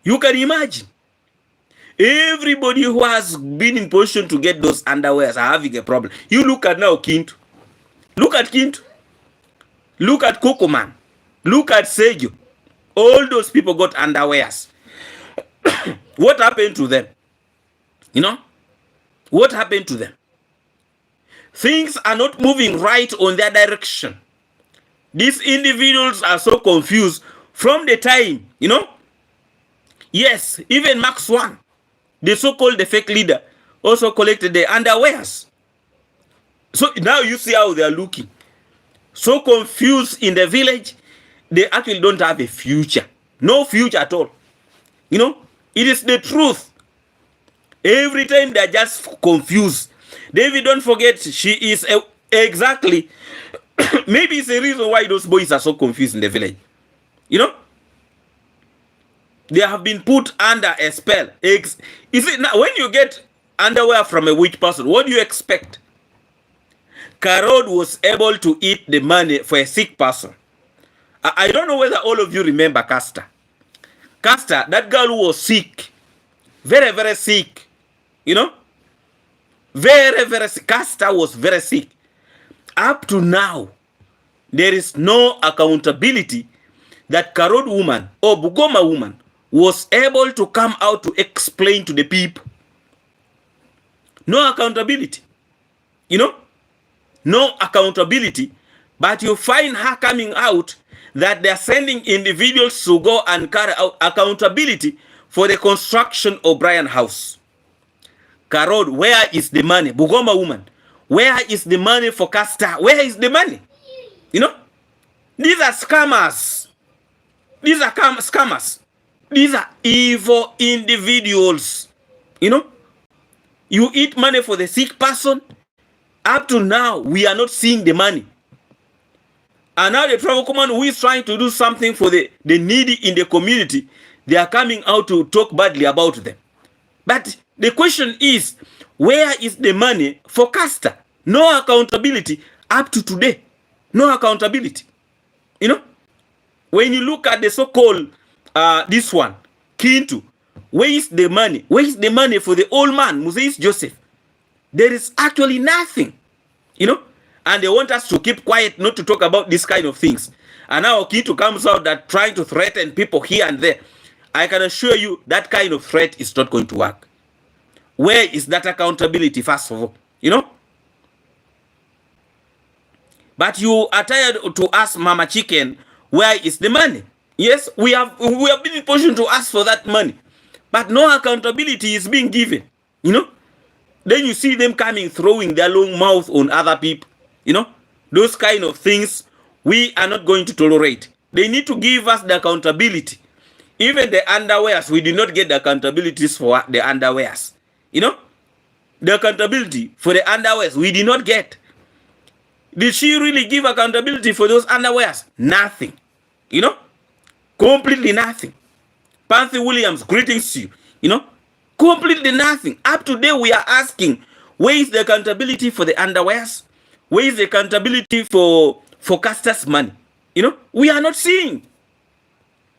you can imagine. Everybody who has been in position to get those underwears are having a problem. You look at now Kintu. Look at Kintu. Look at Kokoman. Look at Sejo. All those people got underwears. What happened to them? You know? What happened to them? Things are not moving right on their direction. These individuals are so confused from the time, Yes, even Max 1, the so-called the fake leader, also collected the underwears. So now you see how they are looking. So confused in the village, they actually don't have a future. No future at all. It is the truth. Every time they're just confused. David, don't forget, she is exactly, maybe it's a reason why those boys are so confused in the village. They have been put under a spell. Is it now, when you get underwear from a witch person, what do you expect? Karod was able to eat the money for a sick person. I don't know whether all of you remember Castor. Castor, that girl who was sick. Very, very sick. Very, very sick. Castor was very sick. Up to now, there is no accountability that Karod woman or Bugoma woman was able to come out to explain to the people. No accountability. No accountability. But you find her coming out that they're sending individuals to go and carry out accountability for the construction of Brian House. Karod, where is the money? Bugoma woman, where is the money for Castor? Where is the money? These are scammers. These are scammers. These are evil individuals. You eat money for the sick person. Up to now, we are not seeing the money. And now the travel command who is trying to do something for the needy in the community, they are coming out to talk badly about them. But the question is, where is the money for Castor? No accountability up to today. No accountability. When you look at the so-called, this one, Kintu, where is the money? Where is the money for the old man, Moses Joseph? There is actually nothing, and they want us to keep quiet, not to talk about this kind of things. And now Kintu comes out that trying to threaten people here and there. I can assure you that kind of threat is not going to work. Where is that accountability, first of all? But you are tired to ask Mama Chicken, where is the money? Yes, we have been in position to ask for that money, but no accountability is being given. Then you see them coming, throwing their long mouth on other people. Those kind of things we are not going to tolerate. They need to give us the accountability. Even the underwears, we did not get the accountabilities for the underwears. The accountability for the underwears, we did not get. Did she really give accountability for those underwears? Nothing. Completely nothing. Panthy Williams, greetings to you. Completely nothing. Up to today, we are asking, where is the accountability for the underwears? Where is the accountability for Castor's money? We are not seeing.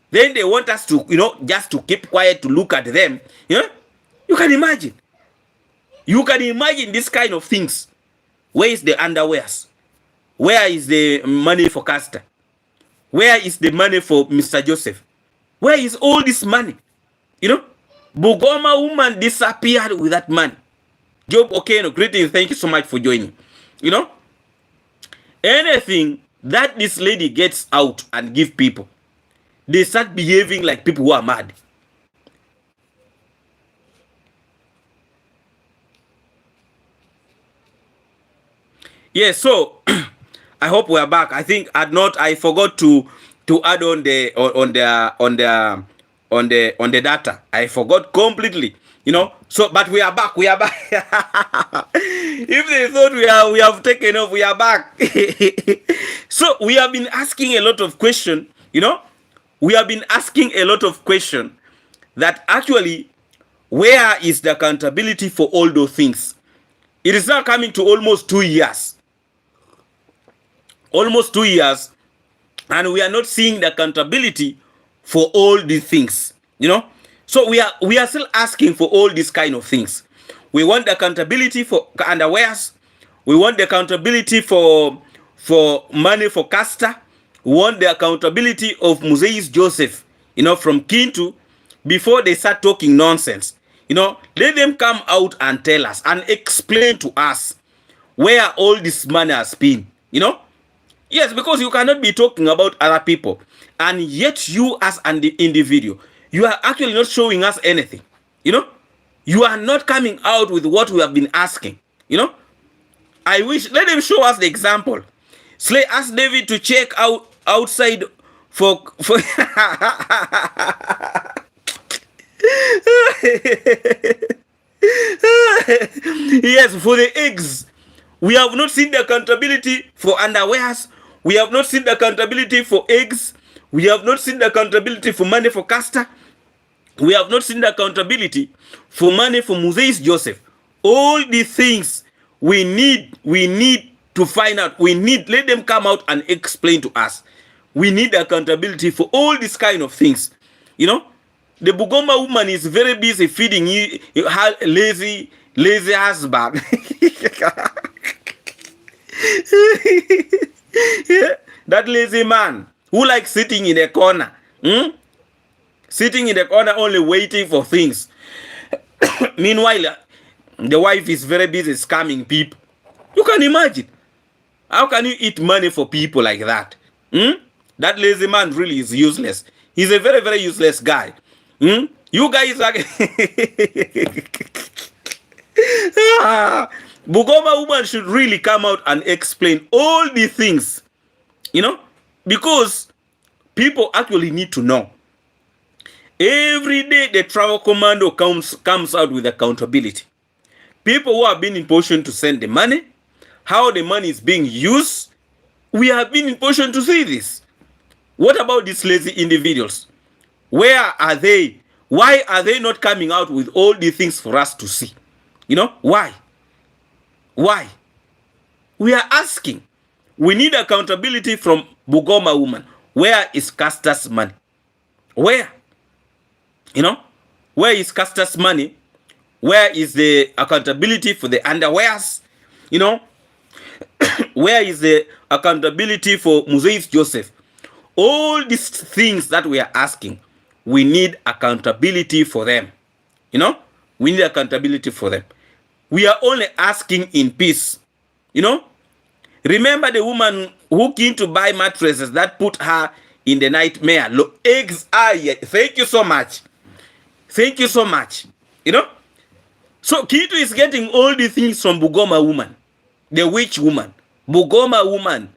Then they want us to, just to keep quiet, to look at them. You can imagine. You can imagine this kind of things. Where is the underwears? Where is the money for Castor? Where is the money for Mr. Joseph? Where is all this money? Bugoma woman disappeared with that money. Job Okeno, greetings. Thank you so much for joining. Anything that this lady gets out and give people, they start behaving like people who are mad. Yes, so I hope we are back. I think I forgot to add on the data. I forgot completely. So but we are back. We are back. If they thought we have taken off, we are back. So we have been asking a lot of questions. We have been asking a lot of questions that actually, where is the accountability for all those things? It is now coming to almost 2 years. Almost 2 years, and we are not seeing the accountability for all these things. So we are still asking for all these kind of things. We want the accountability for underwears. We want the accountability for money for Castor. We want the accountability of Moses Joseph, from Kintu, before they start talking nonsense. Let them come out and tell us and explain to us where all this money has been. Yes, because you cannot be talking about other people, and yet you as an individual, you are actually not showing us anything. You know, you are not coming out with what we have been asking. You know, I wish, let them show us the example. Slay asked David to check out outside for yes, for the eggs. We have not seen the accountability for underwears. We have not seen the accountability for eggs. We have not seen the accountability for money for Castor. We have not seen the accountability for money for Moses Joseph. All these things we need to find out. Let them come out and explain to us. We need accountability for all these kind of things. You know, the Bugoma woman is very busy feeding her lazy husband. That lazy man who likes sitting in a corner. Sitting in the corner only waiting for things. Meanwhile, the wife is very busy scamming people. You can imagine. How can you eat money for people like that? That lazy man really is useless. He's a very, very useless guy. You guys are... Bugoma woman should really come out and explain all these things. You know? Because people actually need to know. Every day the travel commando comes out with accountability. People who have been in position to send the money, how the money is being used, we have been in position to see this. What about these lazy individuals? Where are they? Why are they not coming out with all these things for us to see? You know, why? Why? We are asking. We need accountability from Bugoma woman. Where is Castor's money? Where? You know, where is Castor's money? Where is the accountability for the underwears? You know, where is the accountability for Moses Joseph? All these things that we are asking, we need accountability for them. You know, we need accountability for them. We are only asking in peace. You know, remember the woman who came to buy mattresses that put her in the nightmare. Eggs are here. Thank you so much. Thank you so much. You know, so Kitu is getting all the things from Bugoma woman, the witch woman. Bugoma woman.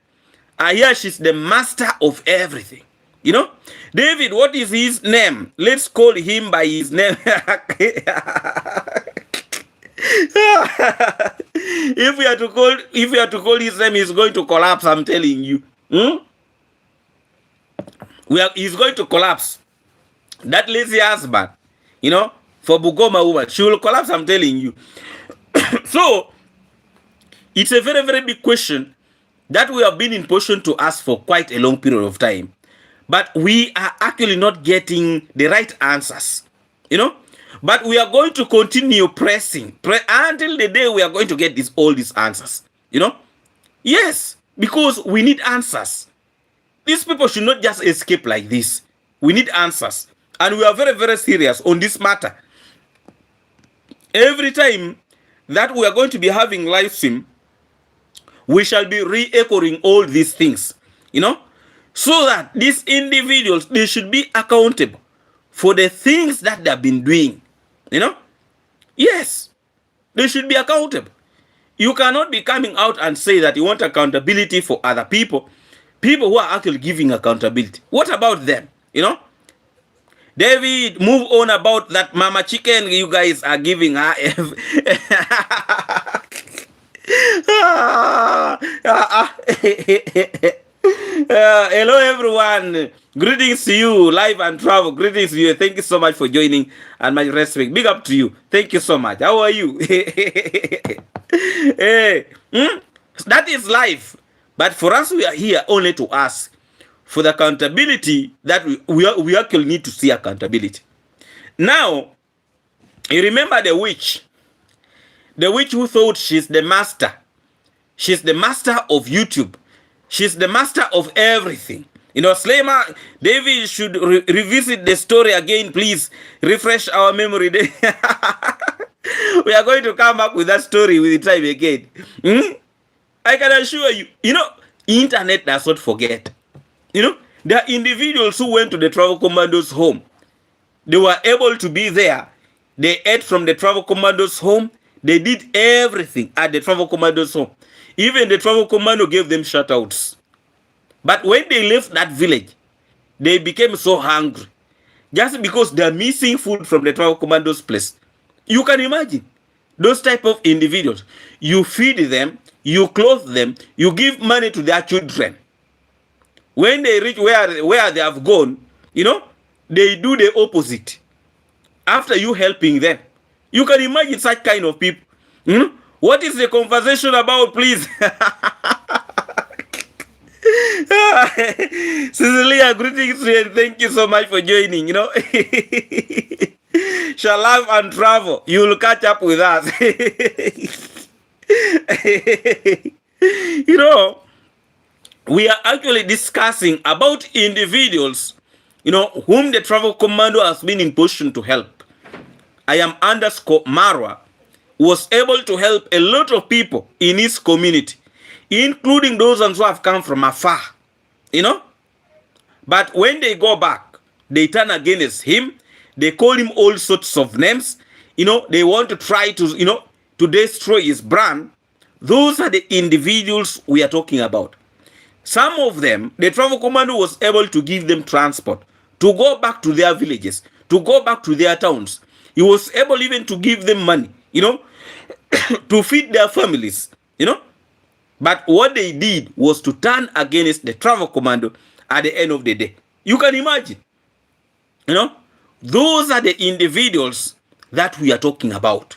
Here she's the master of everything. You know, David, what is his name? Let's call him by his name. If we are to call his name, he's going to collapse. I'm telling you. He's going to collapse. That lazy husband, you know, for Bugoma woman, she will collapse. I'm telling you. So it's a very, very big question that we have been in position to ask for quite a long period of time, but we are actually not getting the right answers. You know. But we are going to continue pressing until the day we are going to get all these answers. You know? Yes, because we need answers. These people should not just escape like this. We need answers. And we are very, very serious on this matter. Every time that we are going to be having live stream, we shall be re-echoing all these things. You know? So that these individuals, they should be accountable for the things that they have been doing. You know? Yes. They should be accountable. You cannot be coming out and say that you want accountability for other people. People who are actually giving accountability. What about them? You know? David, move on about that mama chicken you guys are giving her. Hello everyone. Greetings to you, live and travel. Greetings to you. Thank you so much for joining and my respect. Big up to you. Thank you so much. How are you? Hey, that is life. But for us, we are here only to ask for the accountability that we actually need to see accountability. Now, you remember the witch who thought she's the master. She's the master of YouTube. She's the master of everything. You know, Slayer, David should revisit the story again, please. Refresh our memory. We are going to come back with that story with the time again. I can assure you, you know, Internet does not forget. You know, there are individuals who went to the travel commandos' home. They were able to be there. They ate from the travel commandos' home. They did everything at the travel commandos' home. Even the travel commando gave them shoutouts. But when they left that village, they became so hungry. Just because they're missing food from the travel commandos' place. You can imagine those type of individuals. You feed them, you clothe them, you give money to their children. When they reach where they have gone, you know, they do the opposite. After you helping them, you can imagine such kind of people. What is the conversation about, please? Cecilia, greetings and thank you so much for joining. Shall love and travel. You will catch up with us. We are actually discussing about individuals, whom the travel commando has been in position to help. I am underscore Marwa was able to help a lot of people in his community, including those ones who have come from afar, But when they go back, they turn against him. They call him all sorts of names. They want to try to, to destroy his brand. Those are the individuals we are talking about. Some of them, the travel commando was able to give them transport to go back to their villages, to go back to their towns. He was able even to give them money, to feed their families, But what they did was to turn against the travel commando at the end of the day. You can imagine, those are the individuals that we are talking about.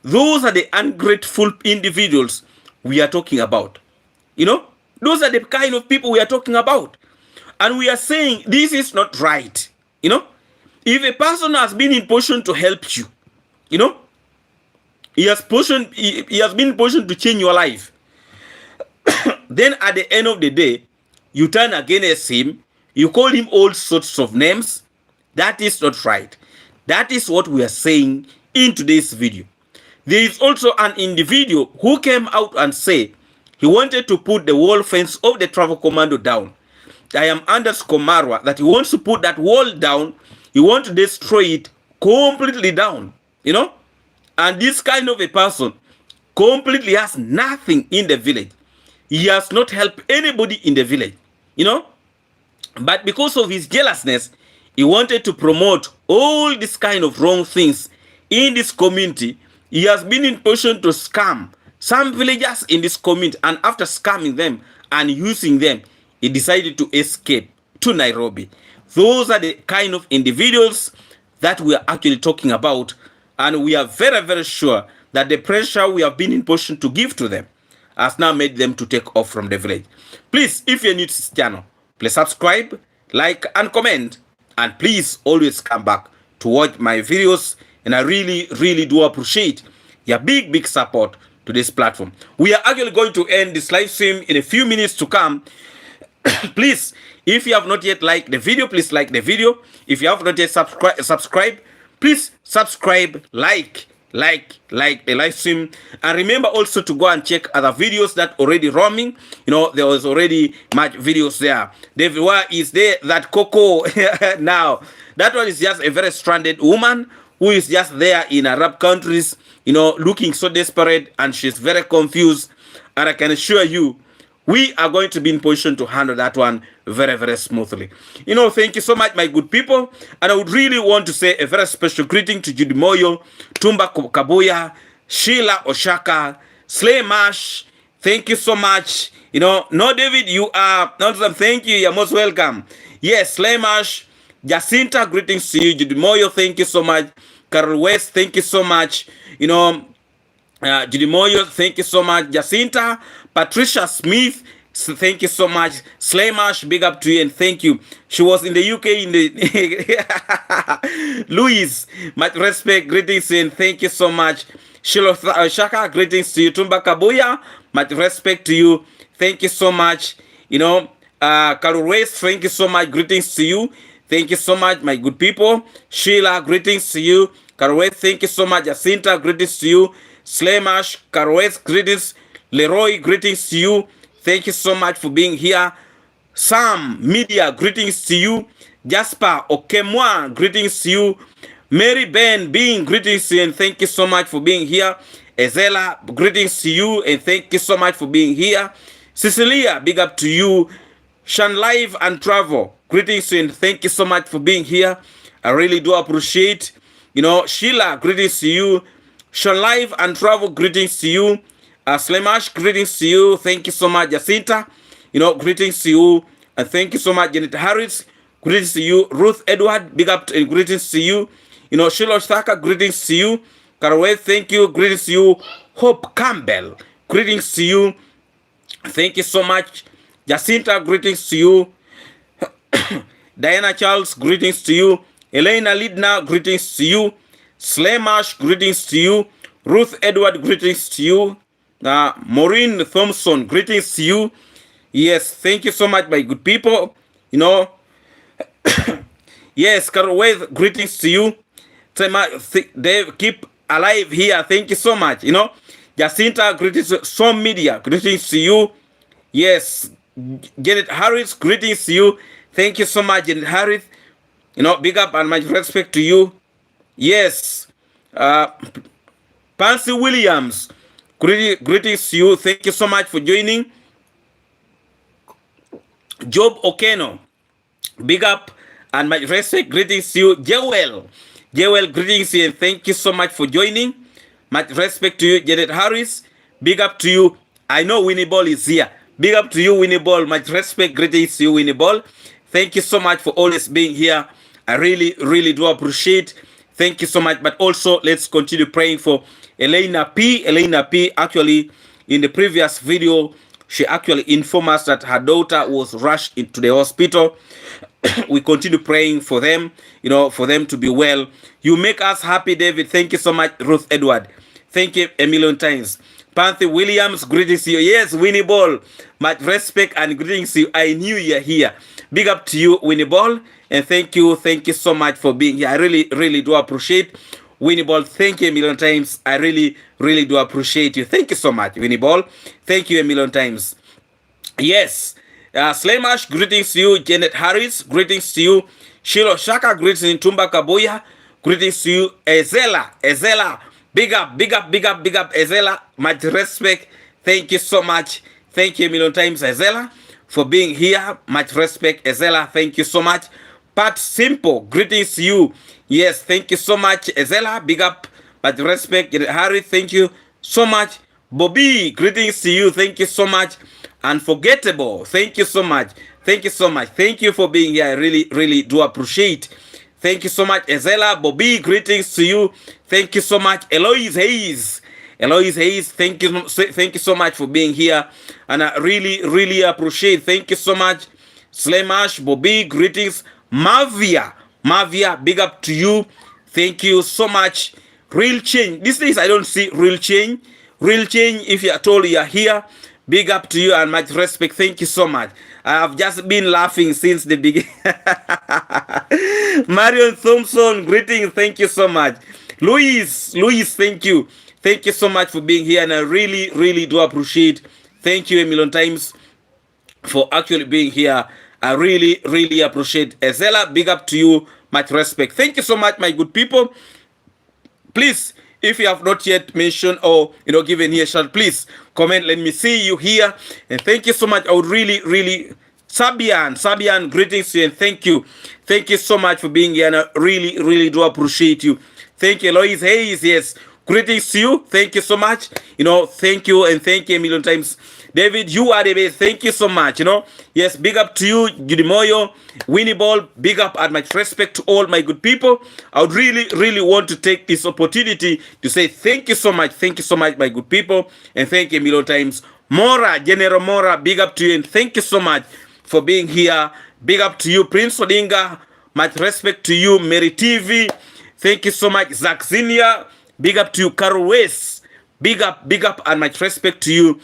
Those are the ungrateful individuals we are talking about. Those are the kind of people we are talking about. And we are saying this is not right. If a person has been in position to help you, he has been in position to change your life. Then at the end of the day, you turn against him, you call him all sorts of names. That is not right. That is what we are saying in today's video. There is also an individual who came out and said he wanted to put the wall fence of the travel commando down. I am underscore Marwa that he wants to put that wall down. He wants to destroy it completely down. And this kind of a person completely has nothing in the village. He has not helped anybody in the village. But because of his jealousness, he wanted to promote all this kind of wrong things in this community. He has been in position to scam some villagers in this community, and after scamming them and using them, he decided to escape to Nairobi. Those are the kind of individuals that we are actually talking about, and we are very, very sure that the pressure we have been in position to give to them has now made them to take off from the village. Please, if you're new to this channel, please subscribe, like, and comment, and please always come back to watch my videos, and I really, really do appreciate your big, big support to this platform. We are actually going to end this live stream in a few minutes to come. Please, if you have not yet liked the video, please like the video. If you have not yet subscribed, please subscribe, like the live stream. And remember also to go and check other videos that already roaming. There was already much videos there. David, where is there that Coco now? That one is just a very stranded woman who is just there in Arab countries, looking so desperate, and she's very confused. And I can assure you, we are going to be in position to handle that one very, very smoothly. Thank you so much, my good people. And I would really want to say a very special greeting to Judy Moyo, Tumba Kabuya, Sheila Oshaka, Slay Mash. Thank you so much. No, David, you are, thank you. You're most welcome. Yes, Slay Mash, Jacinta, greetings to you. Judy Moyo, thank you so much. Carol West, thank you so much. Judy Moyo, thank you so much. Jacinta, Patricia Smith, thank you so much. Slaymash, big up to you and thank you. She was in the UK in the Louise, much respect, greetings and thank you so much. Sheila Shaka, greetings to you. Tumba Kabuya, much respect to you. Thank you so much. Carol West, thank you so much. Greetings to you. Thank you so much, my good people. Sheila, greetings to you. Karweth, thank you so much. Jacinta, greetings to you. Slemash, Karweth, greetings. Leroy, greetings to you. Thank you so much for being here. Sam Media, greetings to you. Jasper Okemwa, greetings to you. Mary Ben Being, greetings to you, and thank you so much for being here. Ezela, greetings to you, and thank you so much for being here. Cecilia, big up to you. Shan Live and Travel, greetings to you, and thank you so much for being here. I really do appreciate. Sheila, greetings to you. Shan Live and Travel, greetings to you. Slemash, greetings to you. Thank you so much. Jacinta, greetings to you. And thank you so much. Janet Harris, greetings to you. Ruth Edward, big up and greetings to you. Shiloh Thaka, greetings to you. Karaway, thank you. Greetings to you. Hope Campbell, greetings to you. Thank you so much. Jacinta, greetings to you. Diana Charles, greetings to you. Elena Lidna, greetings to you. Slemash, greetings to you. Ruth Edward, greetings to you. Maureen Thompson, greetings to you. Yes, thank you so much, my good people. Yes, Carol, greetings to you. Dave, keep alive here. Thank you so much. Jacinta, greetings to Some Media, greetings to you. Yes, Janet Harris, greetings to you. Thank you so much, Janet Harris. Big up and much respect to you. Yes, Pansy Williams, greetings to you. Thank you so much for joining. Job Okeno, big up and much respect. Greetings to you. Jewel, greetings to you, and thank you so much for joining. Much respect to you. Janet Harris, big up to you. I know Winnie Ball is here. Big up to you, Winnie Ball. Much respect. Greetings to you, Winnie Ball. Thank you so much for always being here. I really, really do appreciate. Thank you so much. But also, let's continue praying for Elena P. Elena P. Actually, in the previous video, she actually informed us that her daughter was rushed into the hospital. We continue praying for them, for them to be well. You make us happy, David. Thank you so much, Ruth Edward. Thank you a million times. Panthy Williams, greetings to you. Yes, Winnie Ball, much respect and greetings to you. I knew you're here. Big up to you, Winnie Ball, and thank you so much for being here. I really, really do appreciate Winnie Ball. Thank you a million times. I really, really do appreciate you. Thank you so much, Winnie Ball. Thank you a million times. Yes, Slemash, greetings to you. Janet Harris, greetings to you. Shiloh Shaka, greetings in Tumba Kabuya. Greetings to you. Ezela, big up, Ezela. Much respect. Thank you so much. Thank you a million times, Ezela, for being here. Much respect, Ezela. Thank you so much. Pat Simple, greetings to you. Yes, thank you so much, Ezela. Big up, much respect. Harry, thank you so much. Bobby, greetings to you. Thank you so much. Unforgettable, thank you so much. Thank you so much. Thank you for being here. I really, really do appreciate. Thank you so much, Ezela. Bobby, greetings to you. Thank you so much. Eloise Hayes, thank you so much for being here. And I really, really appreciate. Thank you so much. Slemash, Bobby, greetings. Mavia, big up to you. Thank you so much. Real change. These days I don't see real change. Real change, if you are told you are here, big up to you and much respect. Thank you so much. I have just been laughing since the beginning. Marion Thompson, greetings. Thank you so much. Louis, thank you. Thank you so much for being here, and I really, really do appreciate. Thank you a million times for actually being here. I really, really appreciate. Ezela, big up to you. Much respect. Thank you so much, my good people. Please, if you have not yet mentioned or given here, shout, please comment. Let me see you here. And thank you so much. I would really, really Sabian, greetings to you, and thank you. Thank you so much for being here. And I really, really do appreciate you. Thank you, Lois Hayes. Yes, greetings to you. Thank you so much. Thank you, and thank you a million times. David, you are the best. Thank you so much. Yes, big up to you, Judy Moyo, Winnie Ball. Big up and much respect to all my good people. I would really, really want to take this opportunity to say thank you so much. Thank you so much, my good people, and thank you a million times. Mora, General Mora, big up to you, and thank you so much for being here. Big up to you, Prince Odinga. Much respect to you, Mary TV. Thank you so much, Zach Zinia. Big up to you, Carol West. Big up, and much respect to you.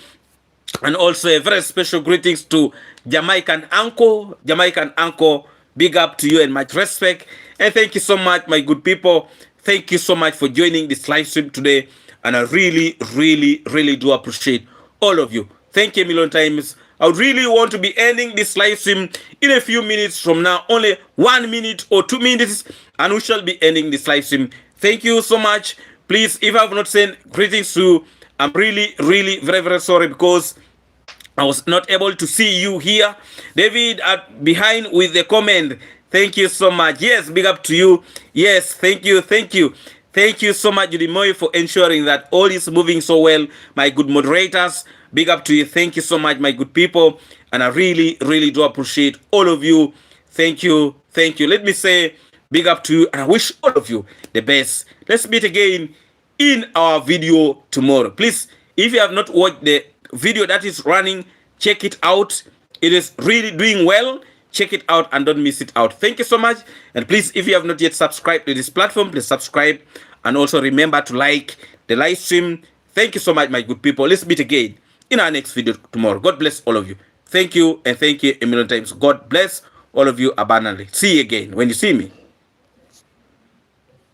And also a very special greetings to Jamaican Uncle. Big up to you and much respect. And thank you so much, my good people. Thank you so much for joining this live stream today. And I really, really, really do appreciate all of you. Thank you a million times. I would really want to be ending this live stream in a few minutes from now, only 1 minute or 2 minutes, and we shall be ending this live stream. Thank you so much. Please, if I have not sent greetings to you, I'm really, really very, very sorry because I was not able to see you here. David behind with the comment. Thank you so much. Yes, big up to you. Yes, thank you, thank you. Thank you so much, Judy Moy, for ensuring that all is moving so well. My good moderators, big up to you. Thank you so much, my good people. And I really, really do appreciate all of you. Thank you, thank you. Let me say big up to you, and I wish all of you the best. Let's meet again in our video tomorrow. Please, if you have not watched the video that is running, check it out. It is really doing well. Check it out and don't miss it out. Thank you so much. And please, if you have not yet subscribed to this platform, please subscribe. And also remember to like the live stream. Thank you so much, my good people. Let's meet again in our next video tomorrow. God bless all of you. Thank you, and thank you a million times. God bless all of you abundantly. See you again when you see me.